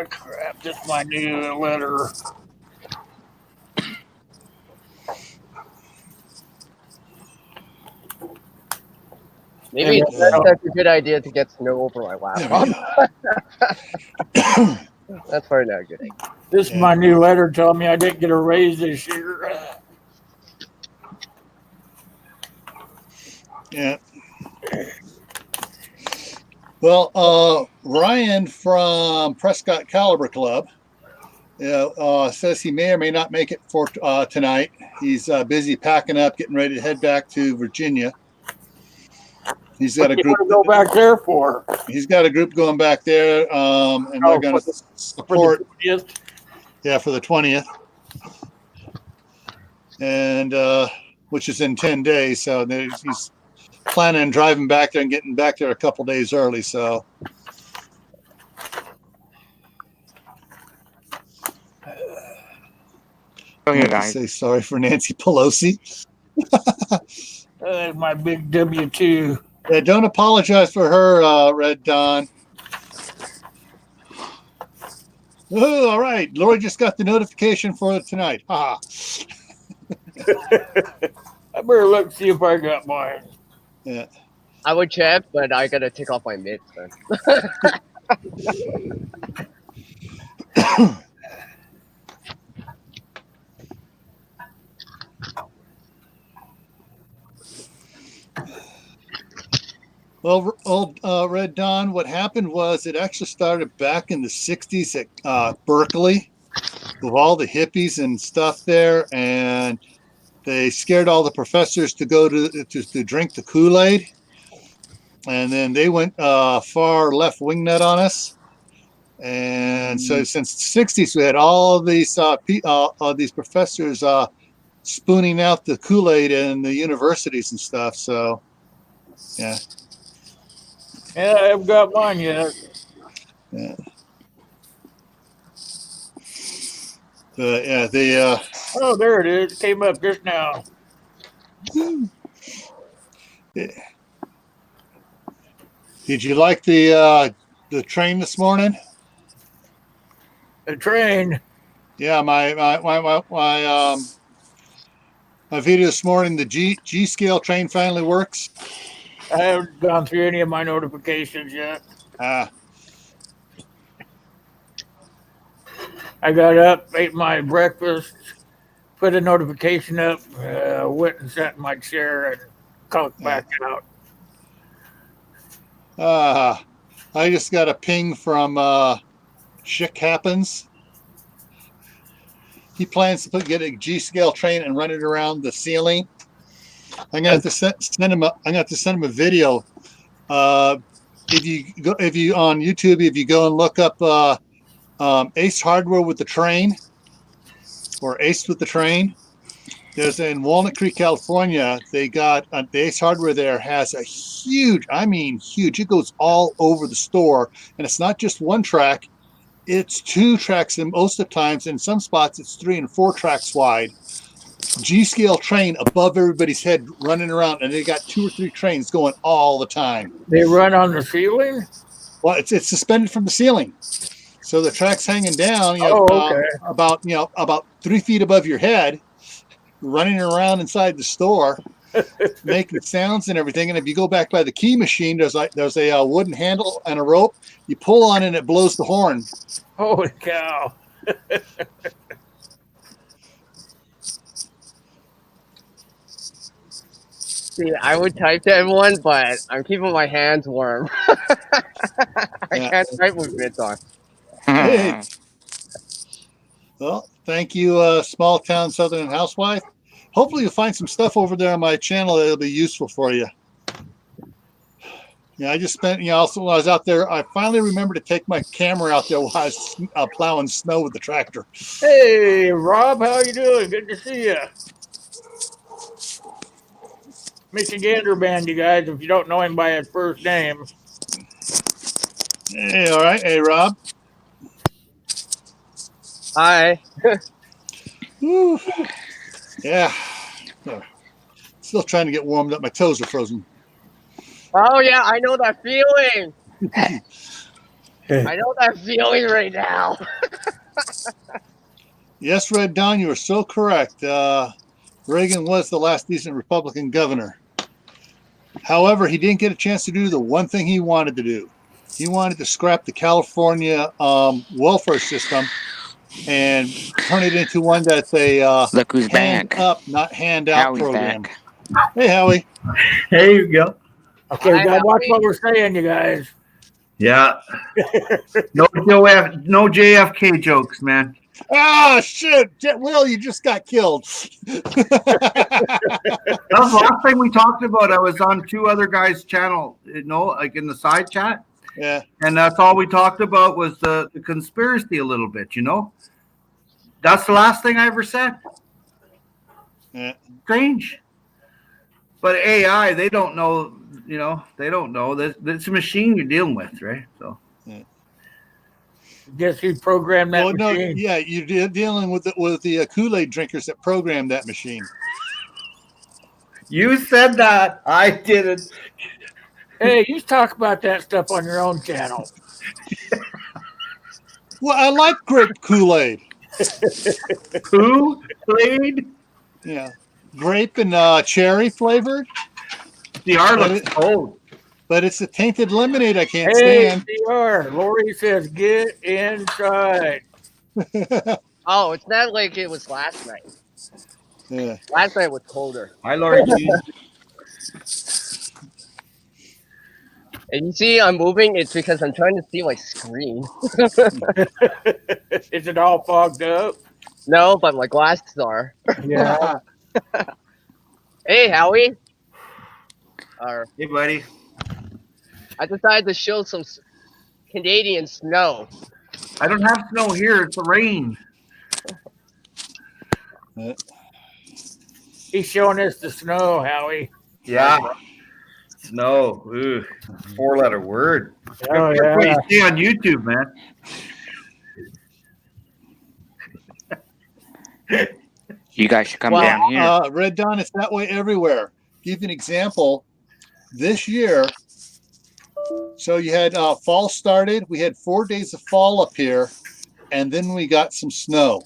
S1: Crap, this is my new letter.
S8: Maybe that's a good idea to get snow over my laptop. That's probably not a good idea.
S1: This is my new letter telling me I didn't get a raise this year.
S7: Yeah. Well, Ryan from Prescott Caliber Club says he may or may not make it for tonight. He's busy packing up, getting ready to head back to Virginia. He's got a group
S1: to go back there for.
S7: He's got a group going back there, and they're going to support. For the 20th, and which is in 10 days. So he's planning on driving back there and getting back there a couple days early. So.
S3: Oh, yeah, guys.
S7: Say sorry for Nancy Pelosi.
S1: That's my big W2.
S7: Yeah, don't apologize for her, Red Dawn. Oh, all right. Lori just got the notification for tonight. Ha.
S1: I better look see if I got mine.
S7: Yeah.
S8: I would check, but I gotta take off my mitts then.
S7: Well, Red Dawn, what happened was it actually started back in the 60s at Berkeley with all the hippies and stuff there, and they scared all the professors to go to drink the Kool-Aid, and then they went far left wing nut on us. And so since the 60s, we had all these professors spooning out the Kool-Aid in the universities and stuff. So, yeah.
S1: Yeah, I haven't got mine yet.
S7: Yeah. Yeah, they.
S1: Oh, there it is. It came up just now.
S7: Yeah. Did you like the the train this morning?
S1: The train.
S7: Yeah, my video this morning. The G scale train finally works.
S1: I haven't gone through any of my notifications yet. I got up, ate my breakfast, put a notification up, went and sat in my chair and conked back out.
S7: I just got a ping from Schick Happens. He plans to get a G scale train and run it around the ceiling. I'm gonna have to send him. I'm gonna have to send him a video. If you on YouTube, if you go and look up Ace Hardware with the train, or Ace with the train, there's in Walnut Creek, California. They got the Ace Hardware there has a huge. I mean, huge. It goes all over the store, and it's not just one track. It's 2 tracks, and most of the times, in some spots, it's 3 and 4 tracks wide. G-scale train above everybody's head running around, and they got 2 or 3 trains going all the time.
S1: They run on the ceiling?
S7: Well, it's suspended from the ceiling, so the track's hanging down. About 3 feet above your head, running around inside the store, making sounds and everything. And if you go back by the key machine, there's a wooden handle and a rope. You pull on it, and it blows the horn.
S1: Holy cow!
S8: See, I would type to everyone, but I'm keeping my hands warm. I can't type with mitts on.
S7: Hey. Well, thank you, Small Town Southern Housewife. Hopefully you'll find some stuff over there on my channel that'll be useful for you. Yeah, I just spent, also when I was out there, I finally remembered to take my camera out there while I was plowing snow with the tractor.
S1: Hey, Rob, how you doing? Good to see you. Michigander Band, you guys, if you don't know him by his first name.
S7: Hey, all right. Hey, Rob.
S8: Hi.
S7: Woo. Yeah. Still trying to get warmed up. My toes are frozen.
S8: Oh, yeah, I know that feeling. I know that feeling right now.
S7: Yes, Red Dawn, you are so correct. Reagan was the last decent Republican governor. However, he didn't get a chance to do the one thing he wanted to do. He wanted to scrap the California welfare system and turn it into one that's a
S3: Look who's
S7: hand
S3: back.
S7: up, not hand out
S3: Howie's
S7: program.
S3: back.
S7: Hey, Howie.
S4: There you go.
S1: Okay, we gotta watch what we're saying, you guys.
S4: Yeah. No JFK jokes, man.
S7: Oh, shit. Will, you just got killed.
S4: That was the last thing we talked about. I was on 2 other guys' channel, like in the side chat.
S7: Yeah.
S4: And that's all we talked about was the conspiracy a little bit, That's the last thing I ever said.
S7: Yeah.
S4: Strange. But AI, they don't know, they don't know. It's a machine you're dealing with, right? So.
S7: Yeah.
S1: Guess who programmed that machine?
S7: No, yeah, you're dealing with the Kool-Aid drinkers that programmed that machine.
S4: You said that. I didn't.
S1: Hey, you talk about that stuff on your own channel.
S7: Well, I like grape Kool-Aid.
S4: Kool-Aid?
S7: Yeah. Grape and cherry flavored.
S4: The R looks cold.
S7: But it's a tainted lemonade I can't
S1: Hey,
S7: stand.
S1: CR, Lori says, get inside.
S8: Oh, it's not like it was last night.
S7: Yeah.
S8: Last night was colder.
S4: Hi, Lori.
S8: And you see I'm moving, it's because I'm trying to see my screen.
S1: Is it all fogged up?
S8: No, but my glasses are.
S1: Yeah.
S8: Hey, Howie.
S4: Hey, buddy.
S8: I decided to show some Canadian snow.
S4: I don't have snow here. It's the rain.
S1: He's showing us the snow, Howie.
S4: Yeah. Snow. Ooh. 4-letter word.
S1: Oh,
S4: That's what
S1: yeah.
S4: you see on YouTube, man.
S3: You guys should come down here.
S7: Red Dawn, it's that way everywhere. Give you an example. This year, So you had fall started. We had 4 days of fall up here, and then we got some snow.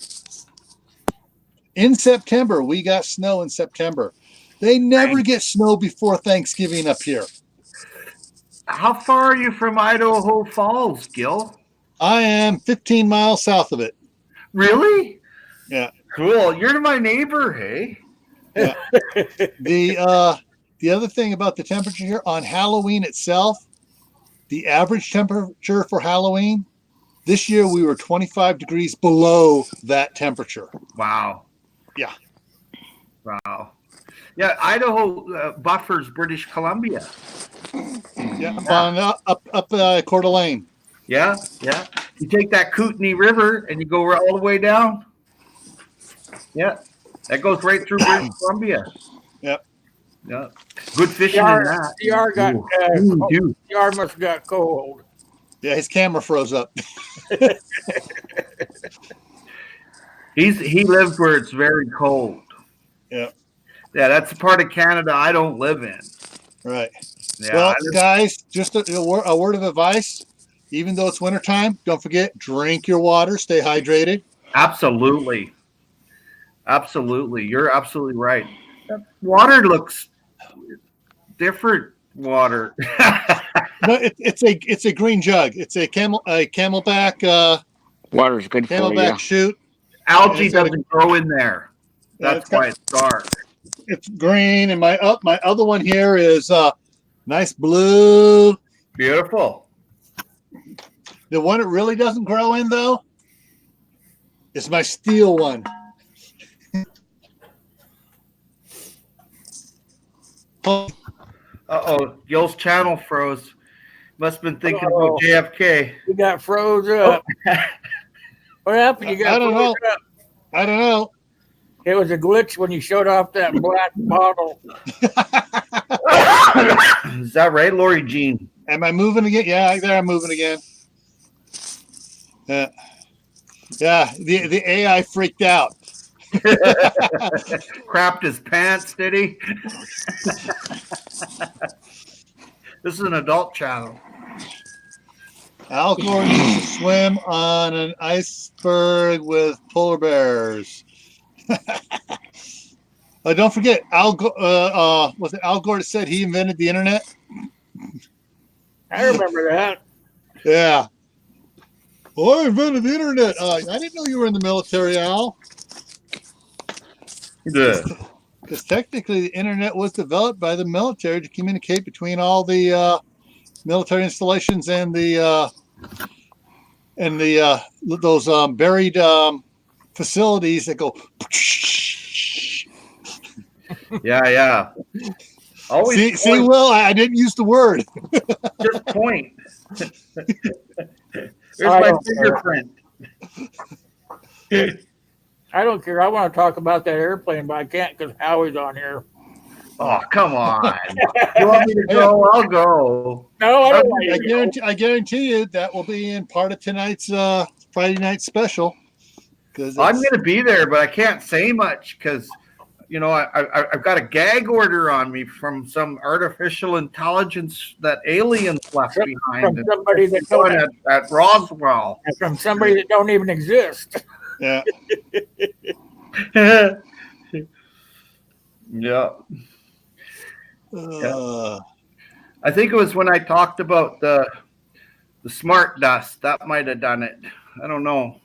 S7: In September, we got snow in September. They never get snow before Thanksgiving up here.
S4: How far are you from Idaho Falls, Gil?
S7: I am 15 miles south of it.
S4: Really?
S7: Yeah.
S4: Cool. You're my neighbor, hey?
S7: Yeah. The other thing about the temperature here on Halloween itself, the average temperature for Halloween this year we were 25 degrees below that temperature.
S4: Wow.
S7: Yeah.
S4: Wow. Yeah, Idaho buffers British Columbia.
S7: Yeah, up Coeur d'Alene.
S4: Yeah, yeah. You take that Kootenai River and you go all the way down. Yeah, that goes right through British Columbia.
S7: Yep.
S4: Yeah. Good fishing in that.
S1: CR got CR must have got cold.
S7: Yeah, his camera froze up.
S4: He lives where it's very cold.
S7: Yeah.
S4: Yeah, that's a part of Canada I don't live in.
S7: Right.
S4: Yeah,
S7: well, guys, just a word of advice. Even though it's wintertime, don't forget, drink your water, stay hydrated.
S4: Absolutely. Absolutely. You're absolutely right. Water looks different water.
S7: No, it's a green jug. It's a camelback
S3: Water's good for you.
S7: camelback chute.
S4: Algae doesn't grow in there. That's why it's dark.
S7: It's green, and my other one here is nice blue.
S4: Beautiful.
S7: The one it really doesn't grow in though is my steel one.
S4: Uh-oh, Gil's channel froze. Must have been thinking about JFK.
S1: You got froze up. What happened? You got
S7: I don't
S1: froze
S7: know.
S1: up.
S7: I don't know.
S1: It was a glitch when you showed off that black bottle.
S4: Is that right, Lori Jean?
S7: Am I moving again? Yeah, there I'm moving again. Yeah. Yeah, the AI freaked out.
S4: Crapped his pants, did he? This is an adult channel.
S7: Al Gore needs to swim on an iceberg with polar bears. Don't forget, Al Gore, was it Al Gore that said he invented the internet?
S1: I remember that.
S7: Yeah. Oh, I invented the internet. I didn't know you were in the military, Al.
S4: Yeah.
S7: Because technically, the internet was developed by the military to communicate between all the military installations and those buried facilities that go.
S4: Yeah. Always
S7: see, Will, I didn't use the word.
S4: Just point. There's my fingerprint.
S1: I don't care. I want to talk about that airplane, but I can't because Howie's on here.
S4: Oh, come on. You want me to go? I'll go.
S1: No, I don't want you to go.
S7: I guarantee you that will be in part of tonight's Friday night special.
S4: I'm going to be there, but I can't say much because, I've got a gag order on me from some artificial intelligence that aliens left behind.
S1: From somebody that don't
S4: at Roswell.
S1: From somebody that don't even exist.
S7: Yeah.
S4: Yeah. I think it was when I talked about the smart dust that might have done it. I don't know.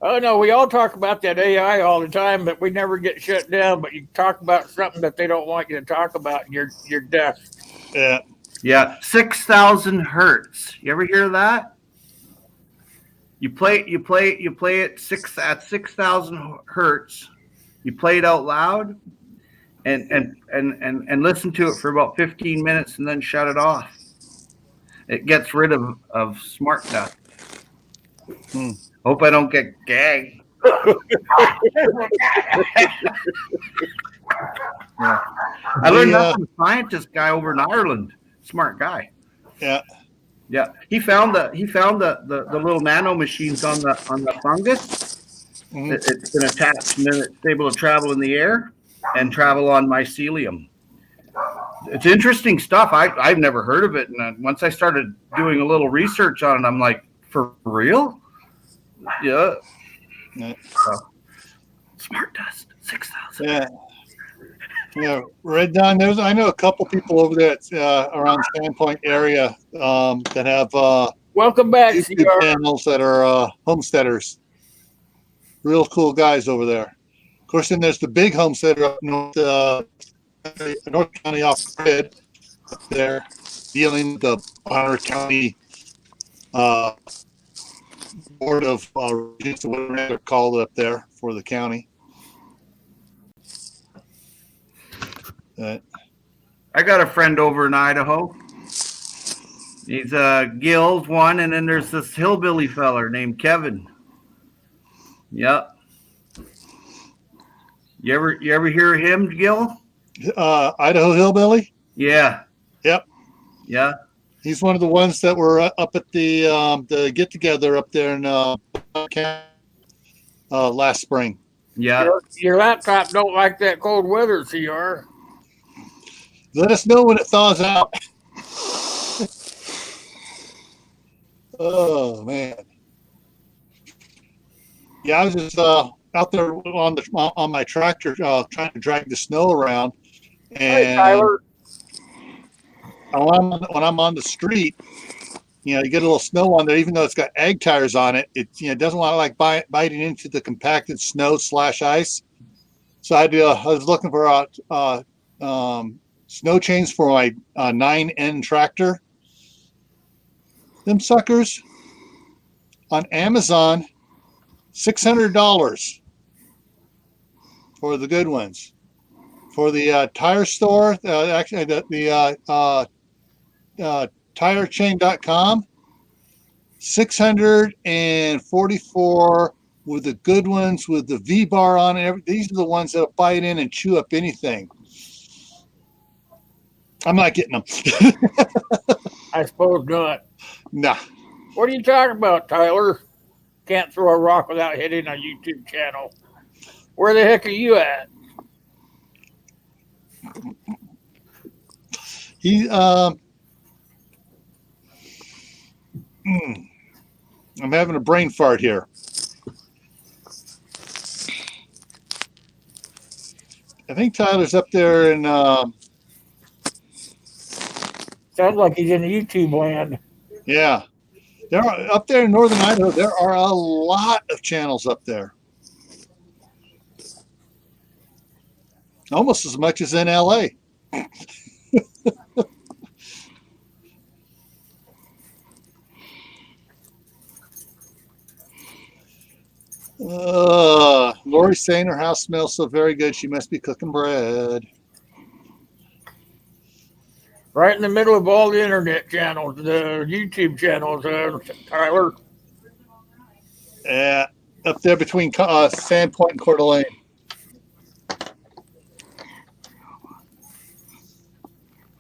S1: Oh no, we all talk about that AI all the time, but we never get shut down. But you talk about something that they don't want you to talk about, and you're deaf.
S7: Yeah.
S4: Yeah. 6,000 hertz. You ever hear that? You play it at 6,000 hertz. You play it out loud, and listen to it for about 15 minutes, and then shut it off. It gets rid of smart dust. Hope I don't get gagged. I learned that from a scientist guy over in Ireland. Smart guy.
S7: Yeah.
S4: Yeah. He found the little nano machines on the fungus. It's been attached, and then it's able to travel in the air and travel on mycelium. It's interesting stuff. I've never heard of it, and once I started doing a little research on it, I'm like, for real? Yeah.
S7: Yeah.
S4: So, smart dust 6,000.
S7: Yeah. Yeah, Red Don. I know a couple people over there around Sandpoint area that have
S1: Welcome back,
S7: YouTube
S1: CR.
S7: channels that are homesteaders. Real cool guys over there. Of course, then there's the big homesteader up north, North County off grid up there, dealing with the Bonner County Board of Regents, or whatever they're called up there for the county.
S4: I got a friend over in Idaho. He's Gil's one, and then there's this hillbilly feller named Kevin. Yep. You ever hear of him, Gil?
S7: Idaho Hillbilly?
S4: Yeah.
S7: Yep.
S4: Yeah.
S7: He's one of the ones that were up at the get together up there in last spring.
S4: Yeah.
S1: Your laptop don't like that cold weather, CR.
S7: Let us know when it thaws out. Oh man. Yeah, I was just out there on my tractor trying to drag the snow around, and
S1: Hey, Tyler.
S7: when I'm on the street, you get a little snow on there, even though it's got egg tires on it. It doesn't want to like biting into the compacted snow / ice. So I was looking for snow chains for my 9N tractor. Them suckers on Amazon, $600 for the good ones. For the tire store, actually the tirechain.com, $644 with the good ones with the V-bar on it. These are the ones that bite in and chew up anything. I'm not getting them.
S1: I suppose not.
S7: Nah.
S1: What are you talking about, Tyler? Can't throw a rock without hitting a YouTube channel. Where the heck are you at?
S7: I'm having a brain fart here. I think Tyler's up there in
S1: Sounds like he's in YouTube land.
S7: yeah. There are up there in northern Idaho, there are a lot of channels up there. Almost as much as in LA. Lori's saying her house smells so very good, she must be cooking bread.
S1: Right in the middle of all the internet channels, the YouTube channels, Tyler.
S7: Yeah, up there between Sandpoint and Coeur d'Alene.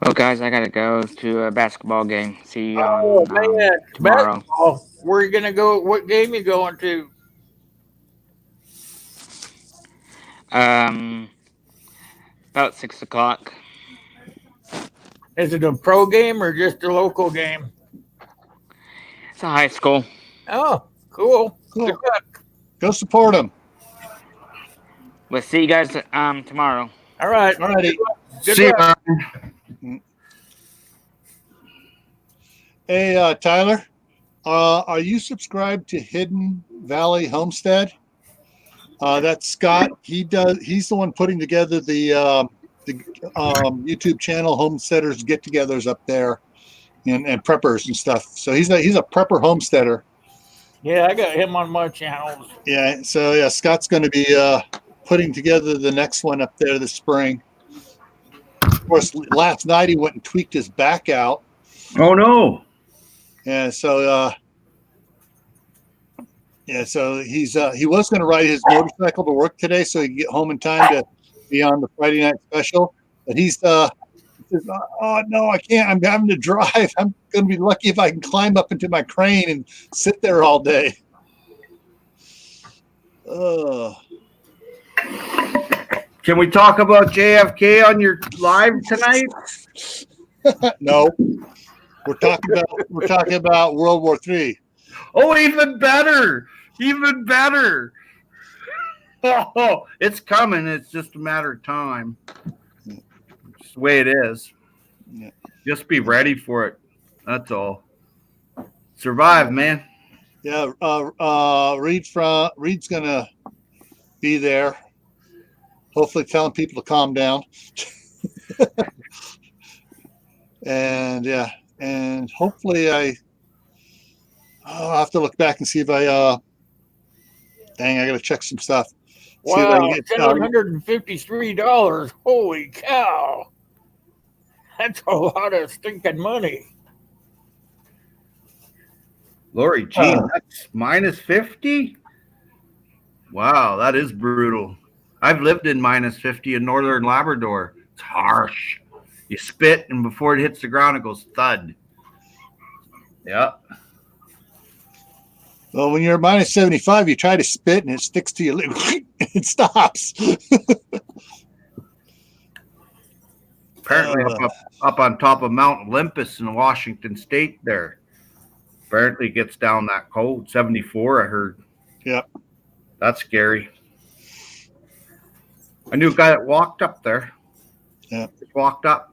S3: Well, guys, I gotta go to a basketball game. See you
S1: Oh,
S3: on
S1: man.
S3: tomorrow.
S1: Basketball. Where are you going to go? What game you going to?
S3: About 6 o'clock.
S1: Is it a pro game or just a local game?
S3: It's a high school.
S1: Oh, cool.
S7: Cool.
S1: Good luck.
S7: Go support them.
S3: We'll see you guys tomorrow.
S1: All right.
S7: Alrighty.
S1: Good
S4: See
S1: luck.
S4: ya.
S7: Hey, Tyler, are you subscribed to Hidden Valley Homestead? That's Scott. He's the one putting together the YouTube channel homesteaders get-togethers up there, and preppers and stuff. So he's a prepper homesteader.
S1: Yeah, I got him on my channels.
S7: Yeah. So yeah, Scott's going to be putting together the next one up there this spring. Of course, last night he went and tweaked his back out.
S4: Oh no.
S7: And so, he was going to ride his motorcycle to work today so he could get home in time to be on the Friday night special. But he says, "Oh no, I can't. I'm having to drive. I'm going to be lucky if I can climb up into my crane and sit there all day."
S4: Can we talk about JFK on your live tonight?
S7: No, we're talking about World War III.
S4: Oh, even better. Even better. Oh, it's coming. It's just a matter of time. It's the way it is.
S7: Yeah.
S4: Just be ready for it. That's all. Survive, man.
S7: Yeah, Reed's gonna be there. Hopefully, telling people to calm down. And yeah, and hopefully I'll have to look back and see if I I gotta check some stuff. See if I
S1: Wow,
S7: can get
S1: $753. Holy cow. That's a lot of stinking money.
S4: Lori Jean, that's minus 50? Wow, that is brutal. I've lived in minus 50 in northern Labrador. It's harsh. You spit, and before it hits the ground, it goes thud. Yeah.
S7: Well, when you're minus 75, you try to spit and it sticks to your lip. It stops.
S4: Apparently up on top of Mount Olympus in Washington State there. Apparently it gets down that cold. 74, I heard.
S7: Yeah.
S4: That's scary. I knew a guy that walked up there.
S7: Yeah.
S4: Just walked up.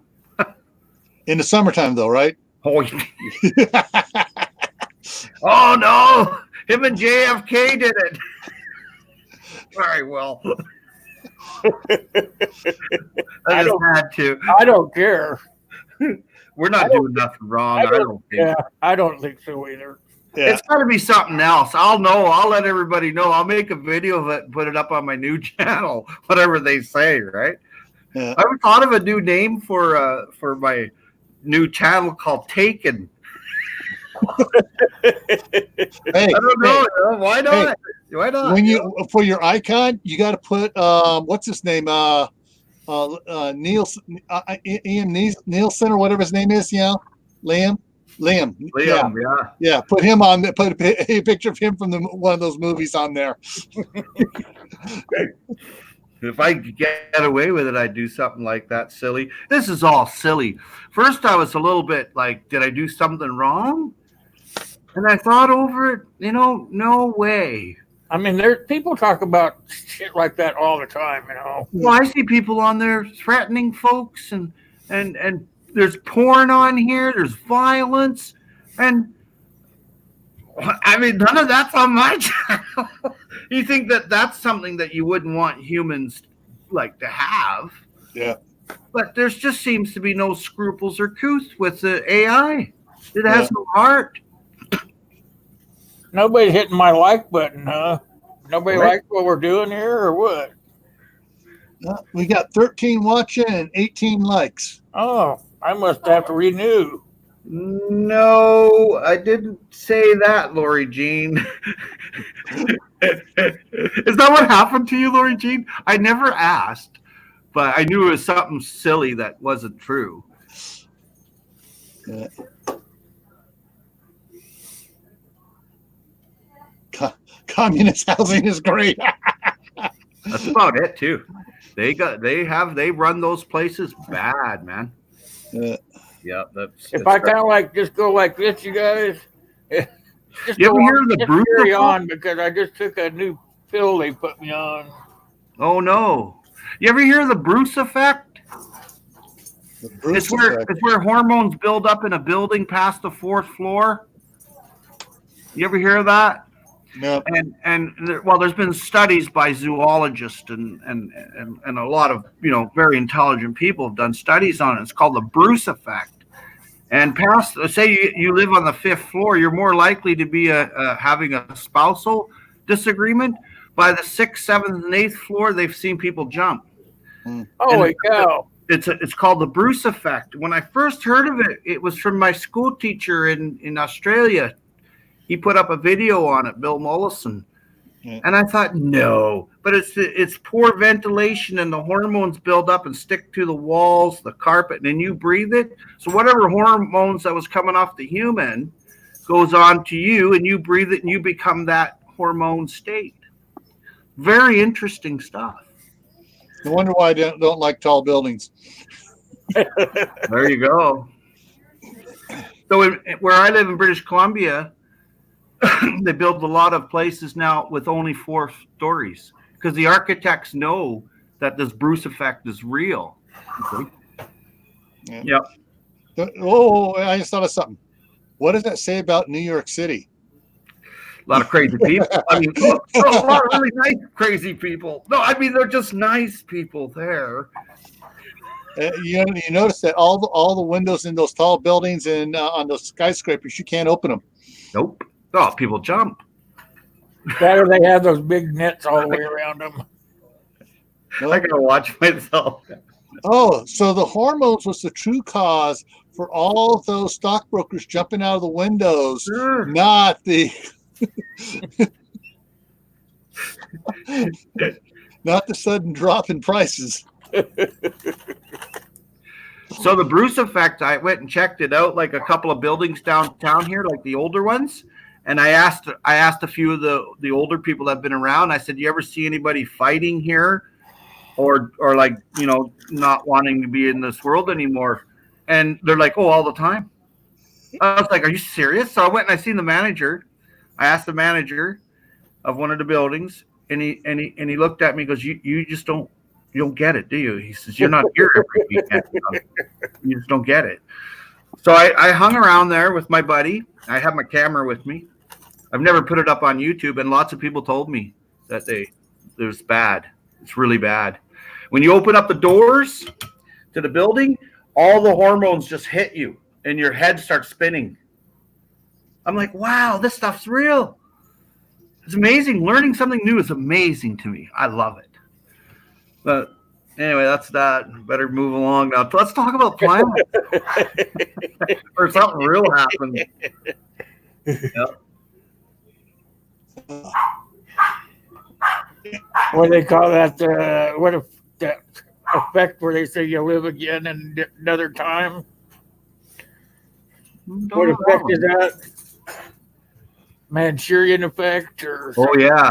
S7: In the summertime, though, right?
S4: Oh, oh no! Him and JFK did it. Very well. I just had to.
S1: I don't care.
S4: We're not doing nothing wrong. I don't think.
S1: Yeah, I don't think so either.
S7: Yeah.
S4: It's got to be something else. I'll know. I'll let everybody know. I'll make a video of it and put it up on my new channel, whatever they say, right?
S7: Yeah.
S4: I haven't thought of a new name for my new channel called Taken.
S7: Hey,
S4: I don't know. Why not?
S7: Hey,
S4: Why not?
S7: when you for your icon, you got to put what's his name? Nilsen, Ian Nilsen or whatever his name is. Yeah, Liam. Yeah. Put him on. Put a picture of him from one of those movies on there.
S4: If I could get away with it, I'd do something like that. Silly. This is all silly. First, I was a little bit like, did I do something wrong? And I thought over it. No way.
S1: I mean, there's people talk about shit like that all the time,
S4: Well, I see people on there threatening folks, and there's porn on here. There's violence, and I mean, none of that's on my channel. You think that that's something that you wouldn't want humans like to have?
S7: Yeah.
S4: But there's just seems to be no scruples or couth with the AI. It has no heart.
S1: Nobody's hitting my like button, huh? Nobody likes what we're doing here, or what?
S7: We got 13 watching and 18 likes.
S1: Oh, I must have to renew.
S4: No, I didn't say that, Lori Jean. Is that what happened to you, Lori Jean? I never asked, but I knew it was something silly that wasn't true.
S7: Yeah. Communist housing is great.
S4: That's about it too. They run those places bad, man. Yeah,
S1: If I kind of like just go like this, you guys. Just
S4: you ever hear the
S1: just carry on because I just took a new pill they put me on.
S4: Oh no! You ever hear the Bruce effect? It's where hormones build up in a building past the 4th floor. You ever hear that?
S7: No.
S4: And there's been studies by zoologists and a lot of very intelligent people have done studies on it. It's called the Bruce effect. And say you live on the 5th floor, you're more likely to be having a spousal disagreement. By the 6th, 7th, and 8th floor, they've seen people jump.
S1: Holy cow!
S4: It's called the Bruce effect. When I first heard of it, it was from my school teacher in Australia. He put up a video on it, Bill Mollison. Yeah. And I thought, no, but it's poor ventilation and the hormones build up and stick to the walls, the carpet, and then you breathe it. So whatever hormones that was coming off the human goes on to you and you breathe it and you become that hormone state. Very interesting stuff.
S7: No wonder why I don't like tall buildings.
S4: There you go. So where I live in British Columbia, they build a lot of places now with only 4 stories because the architects know that this Bruce effect is real. Okay?
S7: Yeah. Yep. Oh, I just thought of something. What does that say about New York City?
S4: A lot of crazy people. I mean, a lot of really nice crazy people. No, I mean they're just nice people there.
S7: You notice that all the windows in those tall buildings and on those skyscrapers, you can't open them.
S4: Nope. Oh, people jump.
S1: Better they have those big nets all the way around them.
S4: I gotta watch myself.
S7: Oh, so the hormones was the true cause for all of those stockbrokers jumping out of the windows,
S4: Sure.
S7: not the not the sudden drop in prices.
S4: So the Bruce effect, I went and checked it out, like a couple of buildings downtown here, like the older ones. And I asked a few of the older people that have been around. I said, "You ever see anybody fighting here, or like not wanting to be in this world anymore?" And they're like, "Oh, all the time." I was like, "Are you serious?" So I went and I seen the manager. I asked the manager of one of the buildings, and he looked at me and goes, "You just don't get it, do you?" He says, "You're not here every weekend. You just don't get it." So I hung around there with my buddy. I have my camera with me. I've never put it up on YouTube, and lots of people told me that it was bad. It's really bad. When you open up the doors to the building, all the hormones just hit you, and your head starts spinning. I'm like, wow, this stuff's real. It's amazing. Learning something new is amazing to me. I love it. But anyway, that's that. Better move along now. Let's talk about climate. Or something real happened. Yep.
S1: What they call that? What if that effect where they say you live again in another time? What effect is that? Manchurian effect or something?
S4: Oh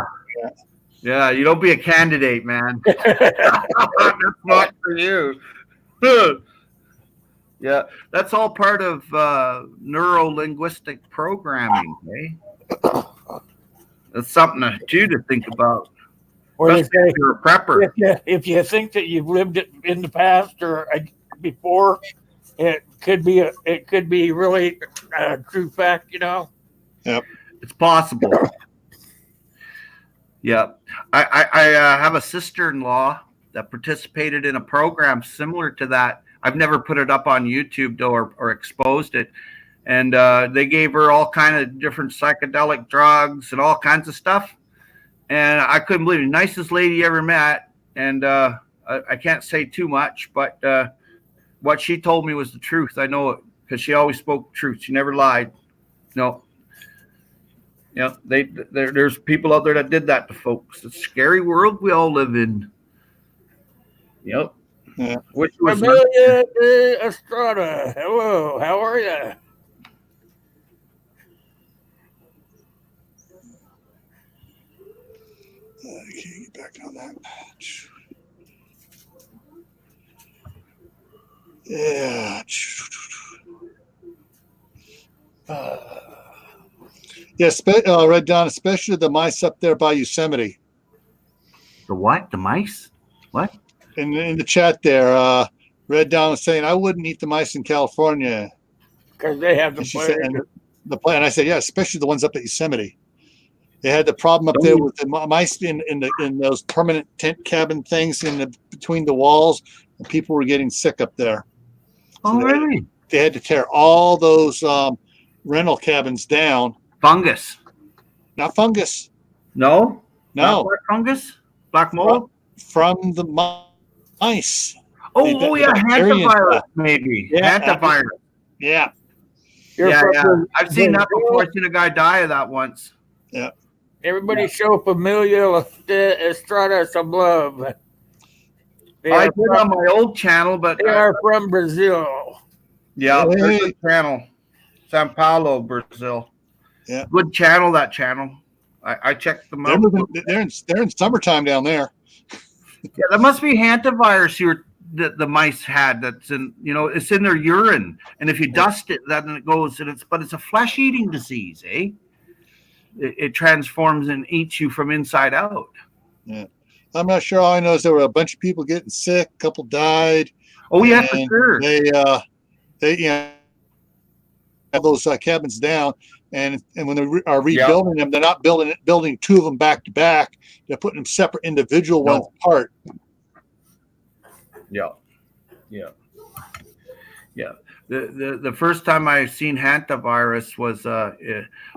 S4: yeah. You don't be a candidate, man. That's not for you. Yeah, that's all part of neuro-linguistic programming, eh? That's something to think about.
S1: Or they
S4: Especially
S1: say
S4: if you're a prepper.
S1: if you think that you've lived it in the past or before, it could be really a true fact,
S7: Yep.
S4: It's possible. Yeah. I have a sister-in-law that participated in a program similar to that. I've never put it up on YouTube though, or exposed it. And they gave her all kind of different psychedelic drugs and all kinds of stuff. And I couldn't believe it. Nicest lady you ever met. And I can't say too much, but what she told me was the truth. I know it because she always spoke truth. She never lied. No. There's people out there that did that to folks. It's a scary world we all live in. Yep.
S7: Yeah.
S4: Which was
S1: Amelia Estrada. Hello, how are you?
S7: Okay, get back on that. Yeah. Read down, especially the mice up there by Yosemite.
S4: the what? The mice? What?
S7: In the chat there, Red Dawn was saying, I wouldn't eat the mice in California.
S1: Because they have the
S7: And she said,
S1: plague.
S7: and the plan. I said, yeah, especially the ones up at Yosemite. They had the problem up there with the mice in those permanent tent cabin things between the walls, and people were getting sick up there.
S4: Oh, really?
S7: They had to tear all those rental cabins down.
S4: Fungus?
S7: Not fungus.
S4: No?
S7: No.
S4: Not black fungus? Black mold?
S7: From the mice.
S4: Oh, yeah, hantavirus, maybe.
S7: Yeah,
S4: Hantavirus.
S7: Yeah.
S4: Yeah. I've seen that before. I've seen a guy die of that once.
S7: Yeah.
S1: Everybody show Familia Estrada some love.
S4: I did on my old channel, but
S1: They are from Brazil.
S4: yeah,
S7: Hey.
S4: there's a channel, Sao Paulo, Brazil.
S7: Yeah,
S4: good channel. That channel, I checked them out.
S7: they're in summertime down there.
S4: Yeah, that must be hantavirus the mice had. That's in, it's in their urine, and if you dust it, then it goes, and it's a flesh-eating disease, eh? It transforms and eats you from inside out.
S7: Yeah. I'm not sure. All I know is there were a bunch of people getting sick. A couple died.
S4: Oh yeah, for sure.
S7: They have those cabins down, and when they are rebuilding them, they're not building two of them back to back. They're putting them separate individual ones apart.
S4: Yeah. The first time I seen hantavirus was a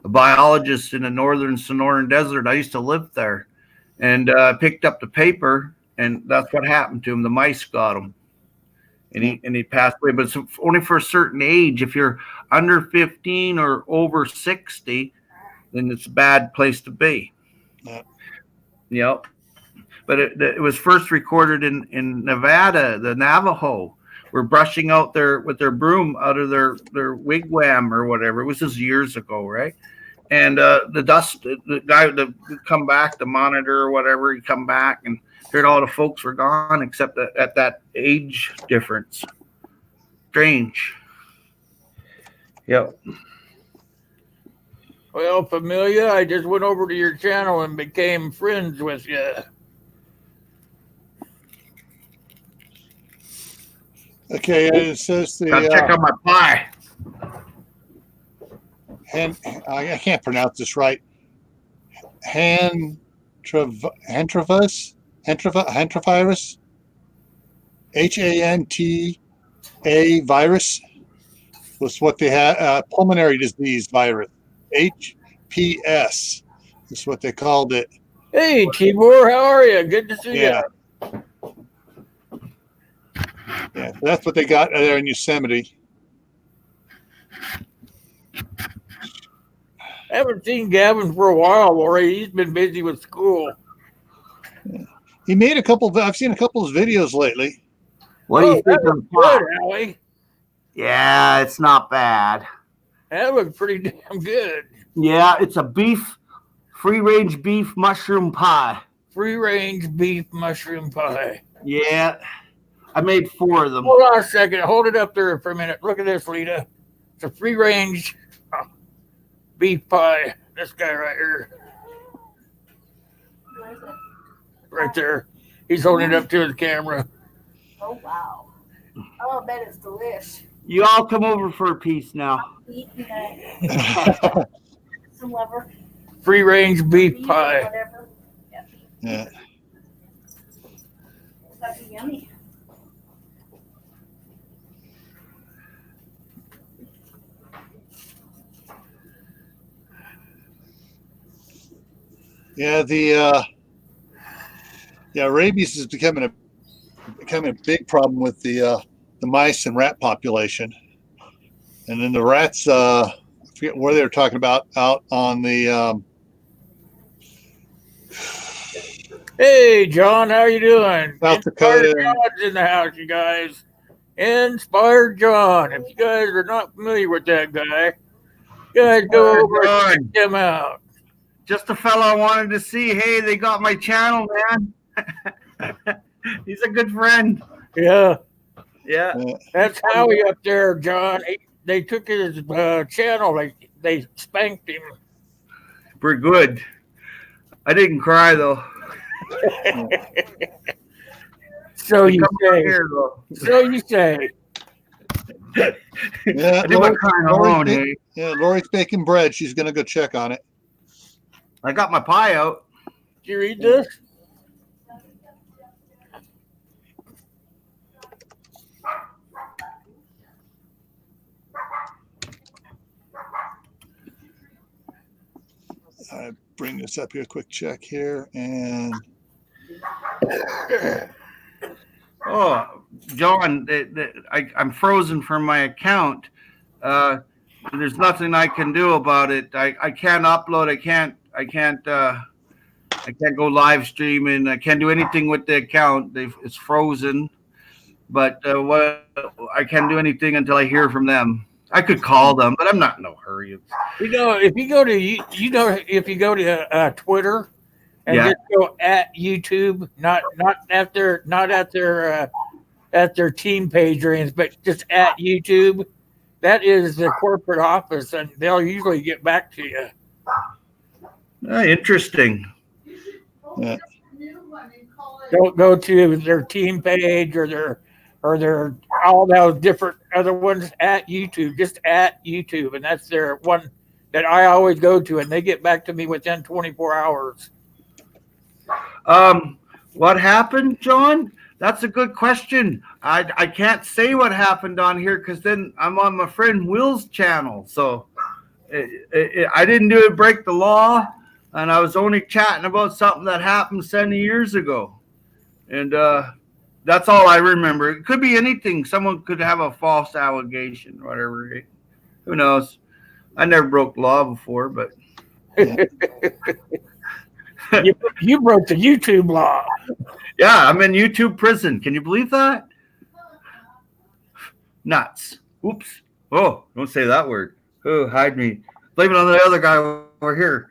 S4: biologist in the northern Sonoran Desert. I used to live there, and picked up the paper, and that's what happened to him. The mice got him, and he passed away. But it's only for a certain age. If you're under 15 or over 60, then it's a bad place to be. Yep. But it was first recorded in Nevada. The Navajo were brushing out with their broom out of their wigwam or whatever. It was just years ago, right? And the dust, the guy would come back, the monitor or whatever, he'd come back and heard all the folks were gone except at that age difference. Strange. Yep.
S1: Well, Familia, I just went over to your channel and became friends with you.
S7: Okay, it says
S4: Gotta check out my pie.
S7: I can't pronounce this right. Hantavirus, HANTA virus was what they had. Pulmonary disease virus, HPS is what they called it.
S1: Hey, Tibor, how are you? Good to see you.
S7: Yeah, that's what they got there in Yosemite.
S1: I haven't seen Gavin for a while, Lori. He's been busy with school.
S7: He made I've seen a couple of videos lately.
S4: What do you think of
S1: good, Allie?
S4: Yeah, it's not bad.
S1: That looks pretty damn good.
S4: Yeah, it's a free-range beef mushroom pie.
S1: Free-range beef mushroom pie.
S4: Yeah. I made 4 of them.
S1: Hold on a second. Hold it up there for a minute. Look at this, Lita. It's a free-range beef pie. This guy right here.
S6: Where is it?
S1: Right there. He's holding it up to his camera.
S6: Oh, wow. Oh, I bet it's delish.
S4: You all come over for a piece now.
S6: Eating that. Some liver.
S1: Free-range beef
S6: Beef or
S1: pie.
S6: whatever.
S7: Yeah.
S6: That'd be yummy.
S7: Yeah, rabies is becoming a big problem with the mice and rat population. And then the rats, I forget where they were talking about, out on the
S1: Hey, John, how you doing?
S7: South Dakota.
S1: Inspired John's in the house, you guys. Inspired John. If you guys are not familiar with that guy, you guys go over and check him out.
S4: Just a fellow I wanted to see. Hey, they got my channel, man. He's a good friend.
S1: Yeah.
S4: Yeah.
S1: That's Howie up there, John. They took his channel. They spanked him.
S4: We're good. I didn't cry, though.
S1: So you say.
S4: Here, though.
S1: So you say.
S7: Yeah,
S4: I did my crying alone, hey.
S7: Yeah, Lori's baking bread. She's gonna go check on it.
S4: I got my pie out.
S1: Did you read this?
S7: I bring this up here, quick check here, and
S4: Oh, John, I'm frozen from my account. There's nothing I can do about it. I can't upload. I can't go live streaming. I can't do anything with the account. It's frozen. But I can't do anything until I hear from them. I could call them, but I'm not in no hurry.
S1: If you go to Twitter, and
S4: Yeah.
S1: just go at YouTube, not at their team page or anything, but just at YouTube. That is the corporate office, and they'll usually get back to you.
S4: Interesting.
S7: Yeah.
S1: Don't go to their team page or their all those different other ones at YouTube. Just at YouTube, and that's their one that I always go to, and they get back to me within 24 hours.
S4: What happened, John? That's a good question. I can't say what happened on here because then I'm on my friend Will's channel. So I didn't do it break the law, and I was only chatting about something that happened 70 years ago. And that's all I remember. It could be anything. Someone could have a false allegation, whatever. Who knows? I never broke the law before, but
S1: You broke the YouTube law.
S4: yeah, I'm in YouTube prison. Can you believe that? Nuts. Oops. Oh, don't say that word. Oh, hide me. Blame it on the other guy over here.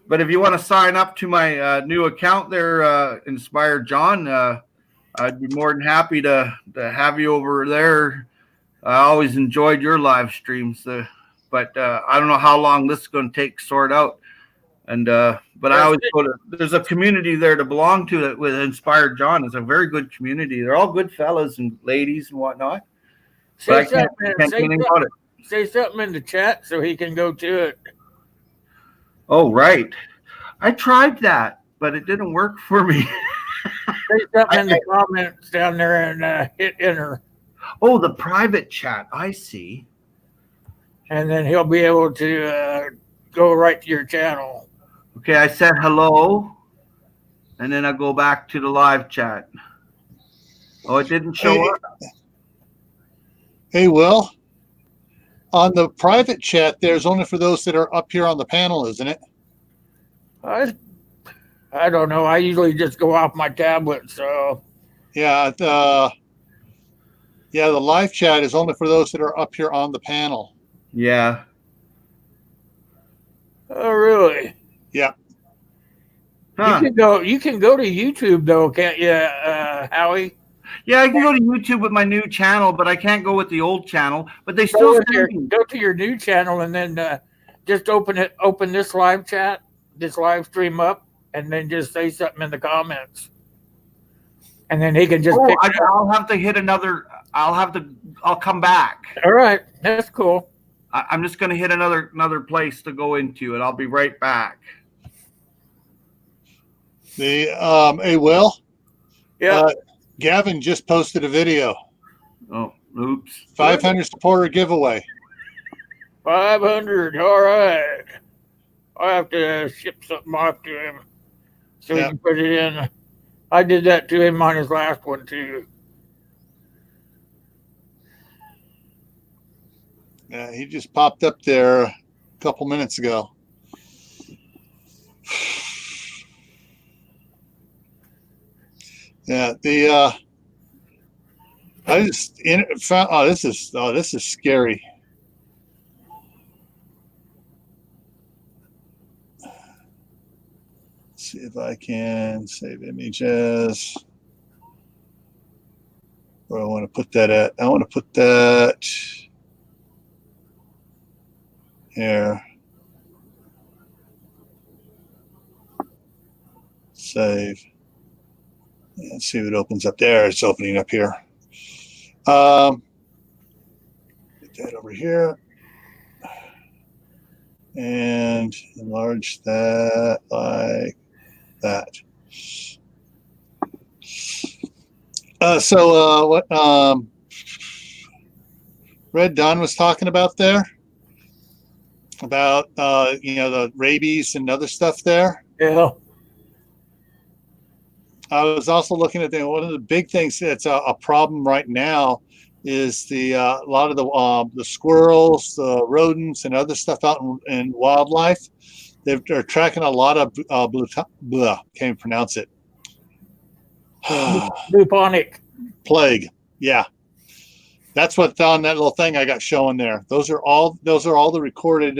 S4: But if you want to sign up to my new account there, Inspired John, I'd be more than happy to have you over there. I always enjoyed your live streams, but I don't know how long this is going to take to sort out. And but I always go to. There's a community there to belong to that with Inspired John. It's a very good community. They're all good fellas and ladies and whatnot. So I can't do anything about it.
S1: Say something in the chat so he can go to it.
S4: Oh, right. I tried that, but it didn't work for me.
S1: Say something in the comments down there and hit enter.
S4: Oh, the private chat. I see.
S1: And then he'll be able to go right to your channel.
S4: Okay, I said hello, and then I go back to the live chat. Oh, it didn't show up.
S7: Hey, Will. On the private chat, there's only for those that are up here on the panel, isn't it?
S1: I don't know. I usually just go off my tablet, so.
S7: Yeah, the live chat is only for those that are up here on the panel.
S4: Yeah.
S1: Oh, really?
S7: Yeah.
S4: Huh.
S1: You can go to YouTube though, can't you, Howie?
S4: Yeah, I can go to YouTube with my new channel, but I can't go with the old channel. But they still
S1: go to your new channel and then just open this live chat, this live stream up, and then just say something in the comments. And then he can just pick it up.
S4: I'll have to hit another. I'll come back.
S1: All right, that's cool.
S4: I'm just going to hit another place to go into, and I'll be right back.
S7: Hey, Will.
S1: Yeah.
S7: Gavin just posted a video.
S4: Oh, oops.
S7: 500 supporter giveaway.
S1: 500. All right. I have to ship something off to him so he can put it in. I did that to him on his last one too.
S7: Yeah, he just popped up there a couple minutes ago. Yeah, I just found. This is scary. Let's see if I can save images. Where I want to put that at? I want to put that here. Save. Let's see if it opens up there. It's opening up here. Put that over here. And enlarge that like that. What Red Don was talking about there? About the rabies and other stuff there?
S1: Yeah.
S7: I was also looking at one of the big things that's a problem right now is a lot of the squirrels, the rodents, and other stuff out in wildlife. They're tracking a lot of can't even pronounce it.
S1: Bubonic
S7: Plague, yeah. That's what's on that little thing I got showing there. Those are all the recorded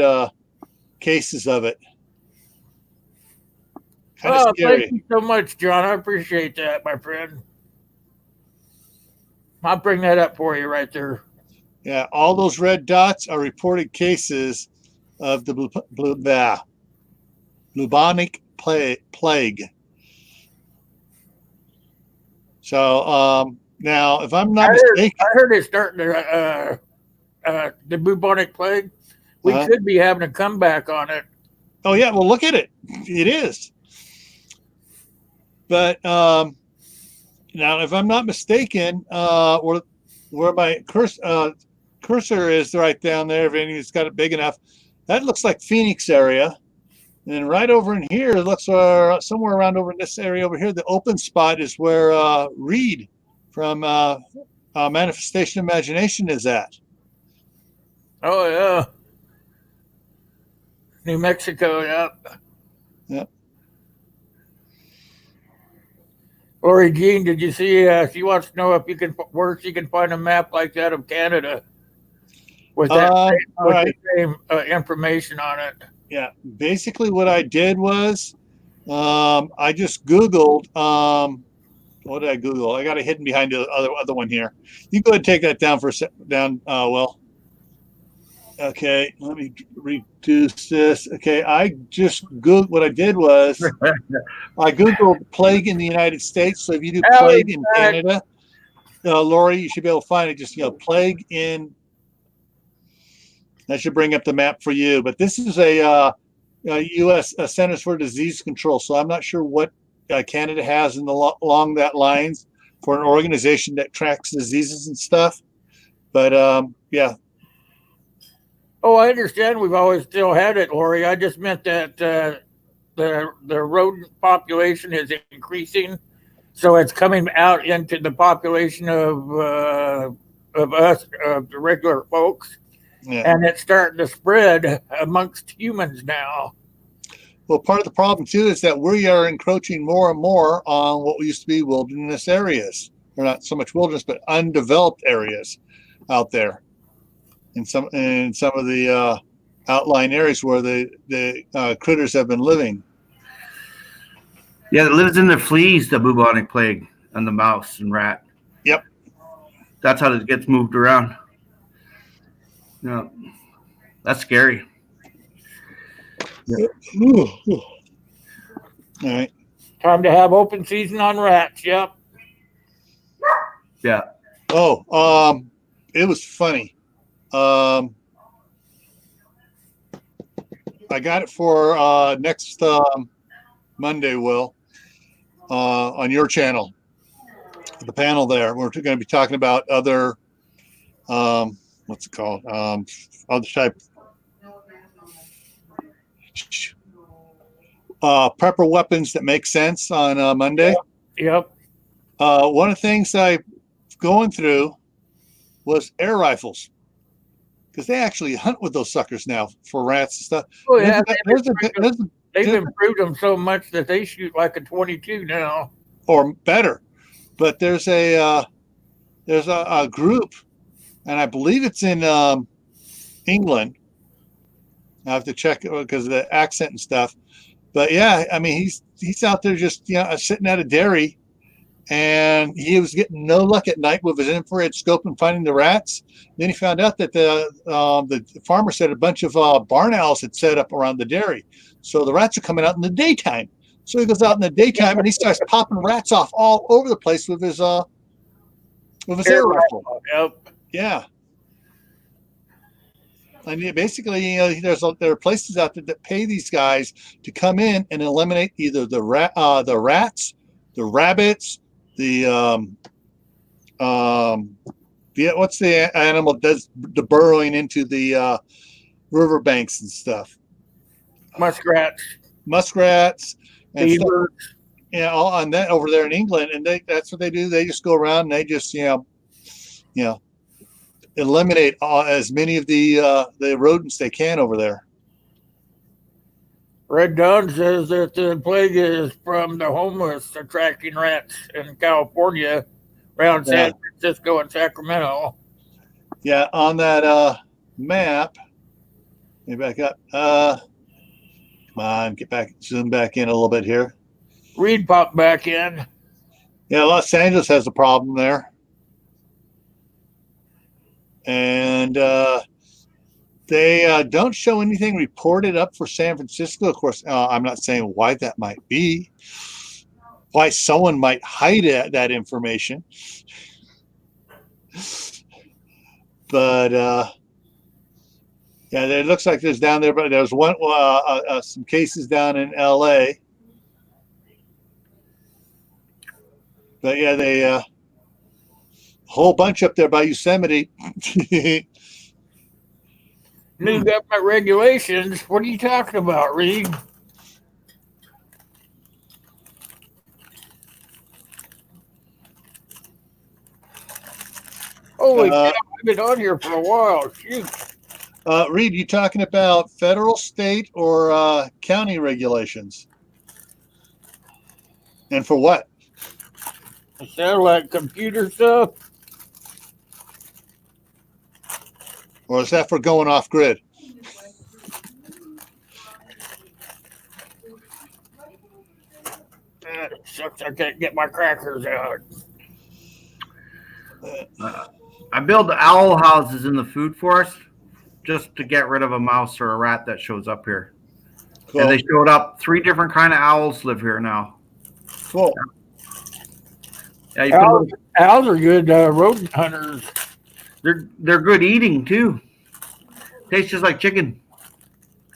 S7: cases of it. Kind of scary.
S1: Thank you so much, John. I appreciate that, my friend. I'll bring that up for you right there.
S7: Yeah, all those red dots are reported cases of the bubonic plague. So now, if I'm not mistaken,
S1: I heard it's starting to the bubonic plague. We could be having a comeback on it.
S7: Oh yeah, well look at it. It is. But now, if I'm not mistaken, where my cursor is right down there, if anybody's got it big enough, that looks like Phoenix area. And right over in here, it looks somewhere around over in this area over here, the open spot is where Reed from Manifestation Imagination is at.
S1: Oh, yeah. New Mexico, yep.
S7: Yep.
S1: Lori Jean, did you see? She wants to know if you can where she can find a map like that of Canada with the same information on it.
S7: Yeah, basically what I did was I just Googled. What did I Google? I got it hidden behind the other one here. You go ahead and take that down for a second. Well, okay. Let me reduce this. Okay, I just Googled. What I did was I Googled plague in the United States. So if you do plague in Canada, Lori, you should be able to find it. Just plague in. That should bring up the map for you. But this is a U.S. Centers for Disease Control. So I'm not sure what Canada has along that lines for an organization that tracks diseases and stuff. But yeah.
S1: Oh, I understand. We've always still had it, Lori. I just meant that the rodent population is increasing, so it's coming out into the population of us, the regular folks. Yeah. And it's starting to spread amongst humans now.
S7: Well, part of the problem, too, is that we are encroaching more and more on what used to be wilderness areas. Or not so much wilderness, but undeveloped areas out there. In some of the outlying areas where the critters have been living.
S4: Yeah, it lives in the fleas, the bubonic plague, and the mouse and rat.
S7: Yep.
S4: That's how it gets moved around. No, that's scary.
S7: Yeah. All right.
S1: Time to have open season on rats. Yep.
S4: Yeah.
S7: Oh, it was funny. I got it for next Monday, Will, on your channel, the panel there. We're going to be talking about other. What's it called? Other type prepper weapons that make sense on Monday.
S1: Yep.
S7: One of the things I'm going through was air rifles because they actually hunt with those suckers now for rats and stuff.
S1: Oh yeah, they've improved them so much that they shoot like a 22 now,
S7: or better. But there's a group. And I believe it's in England. I have to check it because of the accent and stuff. But yeah, I mean, he's out there just sitting at a dairy, and he was getting no luck at night with his infrared scope and finding the rats. Then he found out that the farmer said a bunch of barn owls had set up around the dairy, so the rats are coming out in the daytime. So he goes out in the daytime and he starts popping rats off all over the place with his air rifle.
S1: Yep.
S7: Yeah, and basically, there are places out there that pay these guys to come in and eliminate either the rats, the rabbits, what's the animal that does the burrowing into the riverbanks and stuff?
S1: Muskrats,
S7: and stuff, all on that over there in England, and that's what they do. They just go around and they just eliminate as many of the rodents they can over there.
S1: Red Dawn says that the plague is from the homeless attracting rats in California, around San Francisco and Sacramento.
S7: Yeah, on that map. Let me back up. Come on, get back, zoom back in a little bit here.
S1: Reed popped back in.
S7: Yeah, Los Angeles has a problem there. And they don't show anything reported up for San Francisco. Of course, I'm not saying why that might be, why someone might hide that information. But yeah, it looks like there's down there, but there's one some cases down in LA. But yeah, they a whole bunch up there by Yosemite.
S1: New government regulations. What are you talking about, Reed? Holy cow, I've been on here for a while. Shoot.
S7: Reed, you talking about federal, state, or county regulations? And for what?
S1: Satellite computer stuff.
S7: Or is that for going off grid?
S1: Shucks, I can't get my crackers out.
S4: I build owl houses in the food forest just to get rid of a mouse or a rat that shows up here.
S7: Cool.
S4: And they showed up. 3 different kind of owls live here now.
S7: Cool.
S4: Yeah, you put
S1: Owls are good rodent hunters.
S4: they're good eating too. Tastes just like chicken.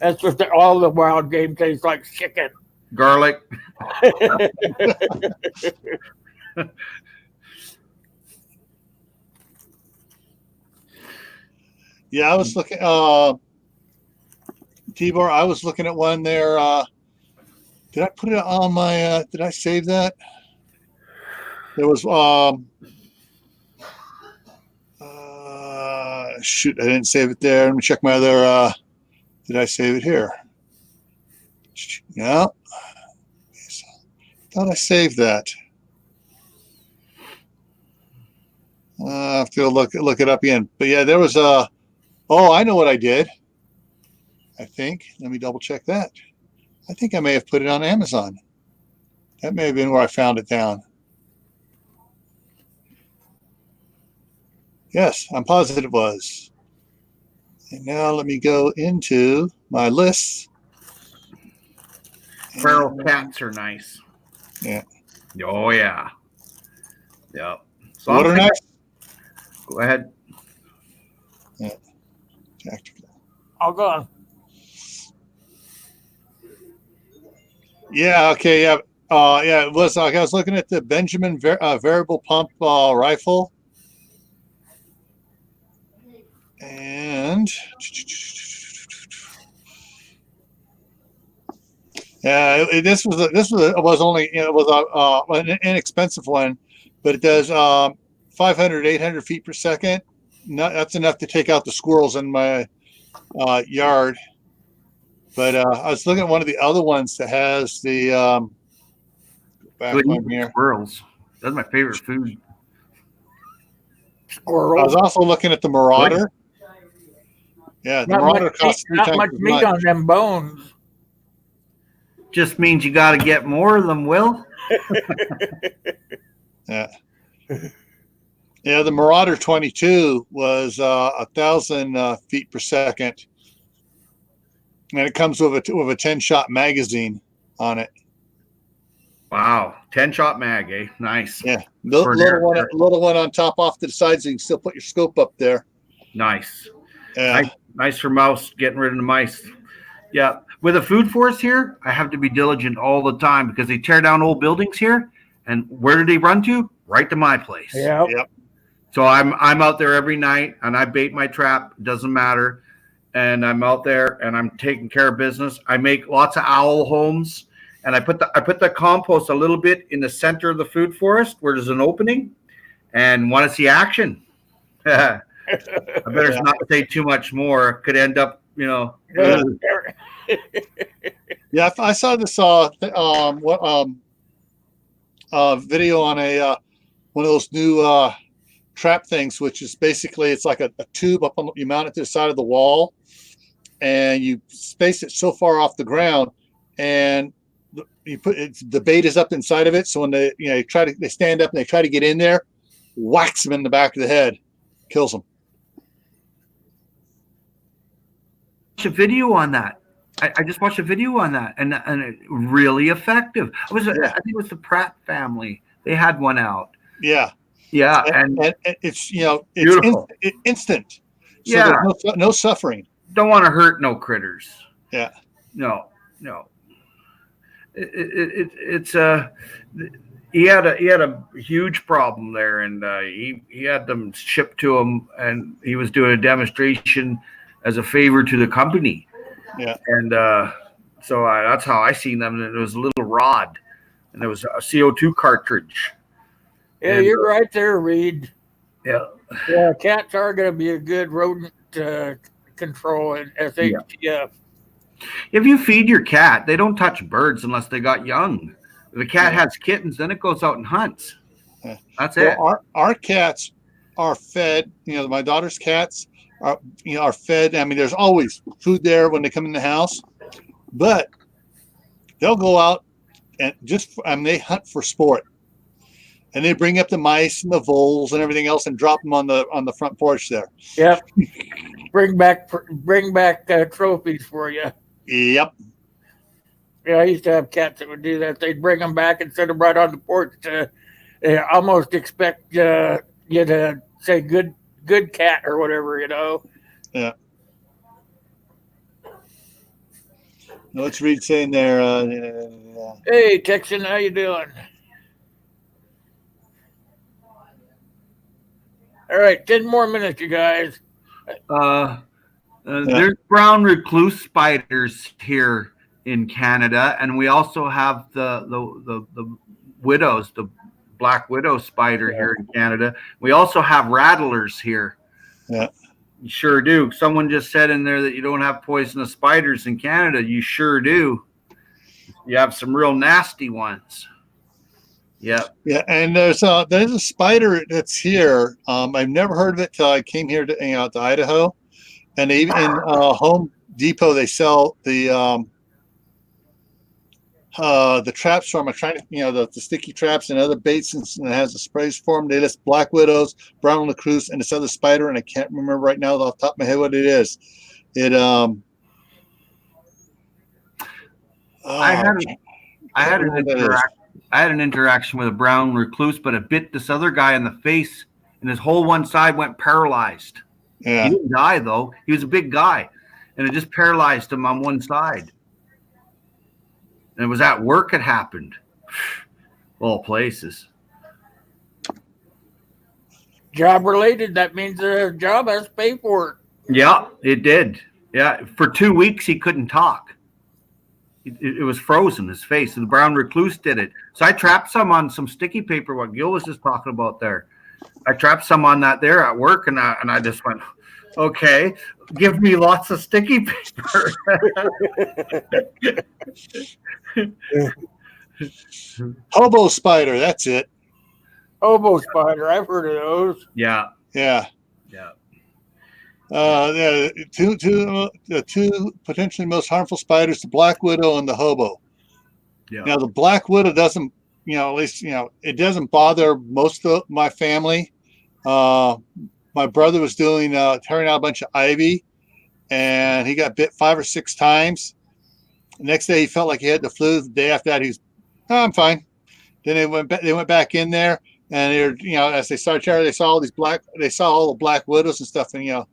S1: That's just all the wild game tastes like chicken.
S4: Garlic.
S7: Yeah, I was looking, Tibor, I was looking at one there. Did I put it on my, did I save that? There was, shoot, I didn't save it there. Let me check my other, did I save it here? Yeah. Thought I saved that. I have to look it up again. But yeah, there was a, oh, I know what I did. I think. Let me double check that. I think I may have put it on Amazon. That may have been where I found it down. Yes, I'm positive it was. And now let me go into my lists.
S4: Feral cats are nice.
S7: Yeah.
S4: Oh yeah. Yep. So
S7: What are nice?
S4: Go ahead.
S7: Yeah. Tactical.
S1: All gone.
S7: Yeah. Okay. Yeah. Yeah. It was. I was looking at the Benjamin variable pump rifle, and yeah, this was only, it was an inexpensive one, but it does 500, 800 feet per second. That's enough to take out the squirrels in my yard. But I was looking at one of the other ones that has the back
S4: Good
S7: one here.
S4: squirrels. That's my favorite food.
S7: I
S1: Squirrels.
S7: was also looking at the Marauder. Yeah, the Marauder costs 3
S1: not
S7: times
S1: much
S7: as
S1: meat
S7: much.
S1: on them bones.
S4: Just means you got to get more of them, Will.
S7: Yeah. Yeah, the Marauder 22 was 1,000 feet per second, and it comes with a 10-shot magazine on it.
S4: Wow. 10-shot mag, eh? Nice.
S7: Yeah, little one on top off to the side, so you can still put your scope up there.
S4: Nice.
S7: Yeah.
S4: Nice for mouse, getting rid of the mice. Yeah. With a food forest here, I have to be diligent all the time because they tear down old buildings here. And where do they run to? Right to my place.
S1: Yeah.
S7: Yep.
S4: So I'm out there every night and I bait my trap. Doesn't matter. And I'm out there and I'm taking care of business. I make lots of owl homes, and I put the compost a little bit in the center of the food forest where there's an opening, and want to see action. I better not say too much more. Could end up,
S7: Yeah, I saw this video on a one of those new trap things, which is basically it's like a tube up on you mount it to the side of the wall, and you space it so far off the ground, and you put the bait is up inside of it. So when they they stand up and they try to get in there, whacks them in the back of the head, kills them.
S4: A video on that. I just watched a video on that, and it really effective. I think it was the Pratt family. They had one out.
S7: Yeah,
S4: and
S7: it's it's
S4: beautiful.
S7: instant. So
S4: Yeah,
S7: there's no suffering.
S4: Don't want to hurt no critters.
S7: Yeah,
S4: no. It's he had a huge problem there, and he had them shipped to him, and he was doing a demonstration as a favor to the company.
S7: Yeah,
S4: and so that's how I seen them. And it was a little rod, and there was a CO2 cartridge.
S1: Yeah,
S4: and,
S1: you're right there, Reed.
S4: Yeah,
S1: cats are going to be a good rodent control in SHTF.
S4: If you feed your cat, they don't touch birds unless they got young. If a cat has kittens, then it goes out and hunts.
S7: Yeah.
S4: That's it.
S7: Our cats are fed. My daughter's cats are fed. I mean, there's always food there when they come in the house, but they'll go out and they hunt for sport, and they bring up the mice and the voles and everything else and drop them on the front porch there.
S1: Yep. Bring back trophies for you.
S7: Yep.
S1: Yeah, I used to have cats that would do that. They'd bring them back and set them right on the porch to almost expect you to say good cat or whatever,
S7: Yeah. Now let's read saying there.
S1: Hey, Texan, how you doing? All right, 10 more minutes, you guys.
S4: There's brown recluse spiders here in Canada, and we also have the widows, the black widow spider here in Canada. We also have rattlers here.
S7: Yeah,
S4: you sure do. Someone just said in there that you don't have poisonous spiders in Canada. You sure do. You have some real nasty ones. Yeah.
S7: Yeah, and there's a spider that's here. I've never heard of it till I came here to Idaho, and even in Home Depot they sell the traps for them. I'm trying to the sticky traps and other baits, and it has the sprays for them. They list black widows, brown recluse, and this other spider, and I can't remember right now off the top of my head what it is.
S4: I had an interaction with a brown recluse, but it bit this other guy in the face, and his whole one side went paralyzed.
S7: Yeah.
S4: He didn't die, though. He was a big guy, and it just paralyzed him on one side. And it was at work it happened. All places.
S1: Job related, that means the job has to pay for it.
S4: Yeah, it did. Yeah, for 2 weeks he couldn't talk. It was frozen, his face. And the brown recluse did it. So I trapped some on some sticky paper, what Gil was just talking about there. I trapped some on that there at work, and I just went, okay, give me lots of sticky paper.
S7: Hobo spider, that's it.
S1: Hobo spider, I've heard of those.
S4: Yeah.
S7: The two potentially most harmful spiders, the black widow and the hobo.
S4: Yeah.
S7: Now the black widow doesn't, at least it doesn't bother most of my family. My brother was tearing out a bunch of ivy, and he got bit 5 or 6 times. The next day he felt like he had the flu. The day after that, I'm fine. Then they went back in there, and as they started tearing, they saw all the black widows and stuff, and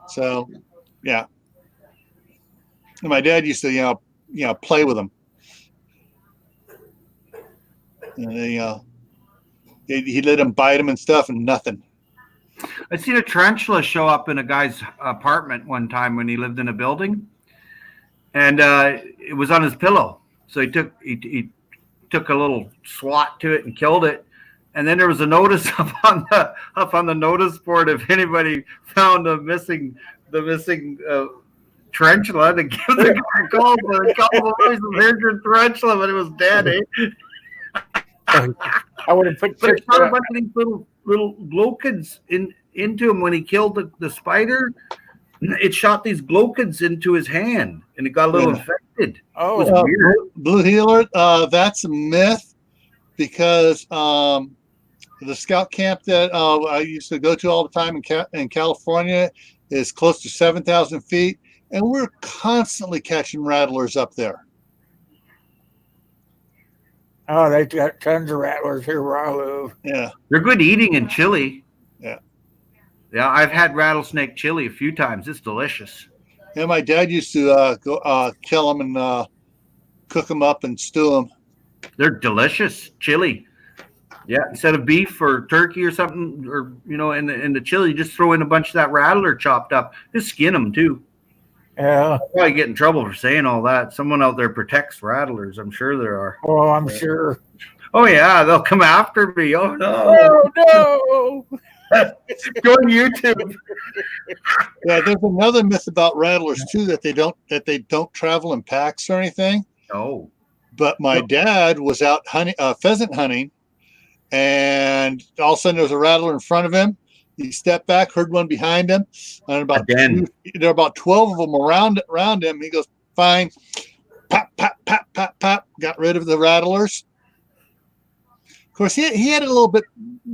S7: so yeah. And my dad used to play with them, and he let them bite them and stuff, and nothing.
S4: I seen a tarantula show up in a guy's apartment one time when he lived in a building, and it was on his pillow. So he took a little swat to it and killed it. And then there was a notice up on the notice board if anybody found the missing tarantula, to give the guy a call for a couple of days of injured tarantula, but it was dead.
S1: I would have put
S4: But it's not a bunch of these little little glow-kids into him when he killed the spider. It shot these glow-kids into his hand, and it got a little infected. It was
S1: Oh,
S4: weird.
S7: Blue Healer, that's a myth because the scout camp that I used to go to all the time in California is close to 7,000 feet, and we're constantly catching rattlers up there.
S1: oh, they got tons of rattlers here where I live.
S7: Yeah.
S4: They're good eating in chili.
S7: Yeah.
S4: Yeah, I've had rattlesnake chili a few times. It's delicious.
S7: Yeah, my dad used to go kill them and cook them up and stew them.
S4: They're delicious chili. Yeah, instead of beef or turkey or something, or in the chili, you just throw in a bunch of that rattler chopped up. Just skin them too.
S1: Yeah.
S4: I'll probably get in trouble for saying all that. Someone out there protects rattlers. I'm sure there are.
S1: Oh, I'm sure.
S4: Oh yeah, they'll come after me. Oh no.
S1: Oh no.
S4: Go on YouTube.
S7: Yeah, there's another myth about rattlers too that they don't travel in packs or anything.
S4: No.
S7: But my dad was out hunting pheasant hunting, and all of a sudden there was a rattler in front of him. He stepped back, heard one behind him, and there are about 12 of them around him. He goes, "Fine," pop, pop, pop, pop, pop. Got rid of the rattlers. Of course, he had a little bit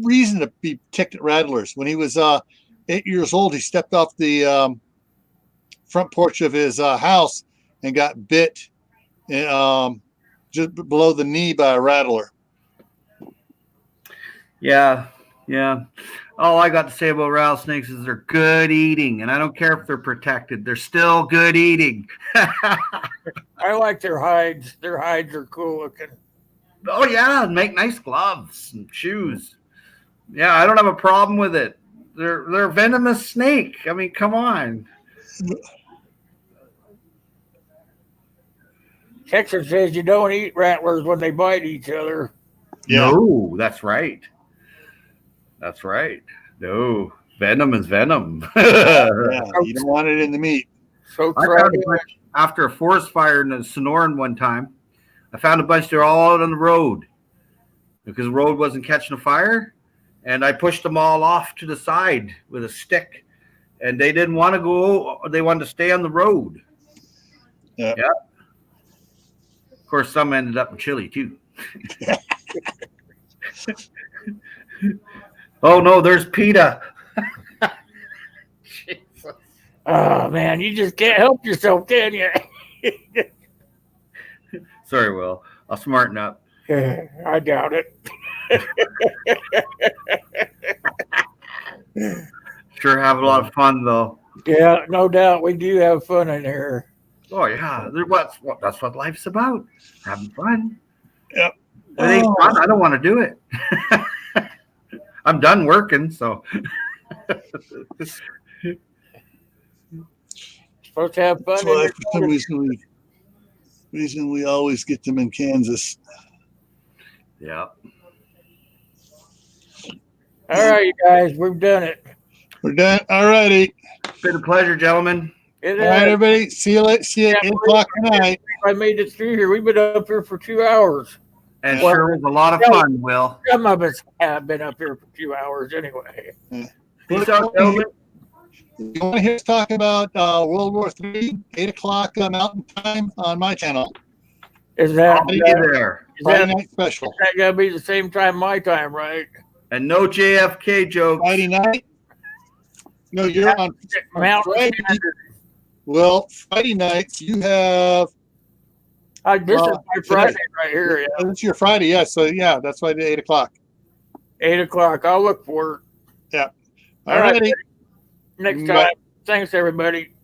S7: reason to be ticked at rattlers. When he was 8 years old, he stepped off the front porch of his house and got bit just below the knee by a rattler.
S4: Yeah. All I got to say about rattlesnakes is they're good eating, and I don't care if they're protected. They're still good eating.
S1: I like their hides. Their hides are cool looking.
S4: Oh yeah, make nice gloves and shoes. Yeah, I don't have a problem with it. They're a venomous snake. I mean, come on.
S1: Texas says you don't eat rattlers when they bite each other.
S7: Yeah.
S4: No, that's right. That's right. No, venom is venom.
S7: Yeah, you don't want it in the meat.
S1: So
S4: I
S1: try
S4: found a
S1: it.
S4: bunch after a forest fire in the Sonoran one time. I found a bunch. They're all out on the road because the road wasn't catching a fire, and I pushed them all off to the side with a stick, and they didn't want to go. They wanted to stay on the road.
S7: Yeah.
S4: Of course, some ended up in chili too. Oh no, there's PETA.
S1: Oh man, you just can't help yourself, can you?
S4: Sorry, Will. I'll smarten up.
S1: I doubt it.
S4: Sure have a lot of fun though.
S1: Yeah, no doubt we do have fun in here.
S4: Oh yeah, that's what life's about. Having fun.
S7: Yep.
S4: It ain't fun. I don't want to do it. I'm done working, so.
S1: Supposed to have fun.
S7: That's why for some reason we always get them in Kansas.
S4: Yeah.
S1: All right, you guys, we've done it.
S7: We're done. All righty.
S4: It's been a pleasure, gentlemen.
S1: It
S7: All right,
S1: is.
S7: everybody. See you at 8 o'clock tonight.
S1: I made it through here. We've been up here for 2 hours.
S4: And
S1: Well,
S4: sure was a lot of fun, Will.
S1: Some of us have been up here for 2 hours anyway.
S4: Peace out, gentlemen.
S7: You want to hear us talk about World War III, 8 o'clock Mountain Time on my channel.
S1: Is that,
S4: I'll be there.
S1: is
S7: Friday
S1: that,
S7: night special.
S1: that gonna be the same time my time, right?
S4: And no JFK jokes.
S7: Friday night? No, you're on
S1: Mountain
S7: Friday.
S1: Standard.
S7: Well, Friday nights you have.
S1: This is my Friday right here. Yeah.
S7: It's your Friday, yeah. So yeah, that's why the 8 o'clock.
S1: 8 o'clock. I'll look for it.
S7: Yeah.
S1: All right.
S7: Alrighty.
S1: Next
S7: Bye.
S1: time. Thanks, everybody.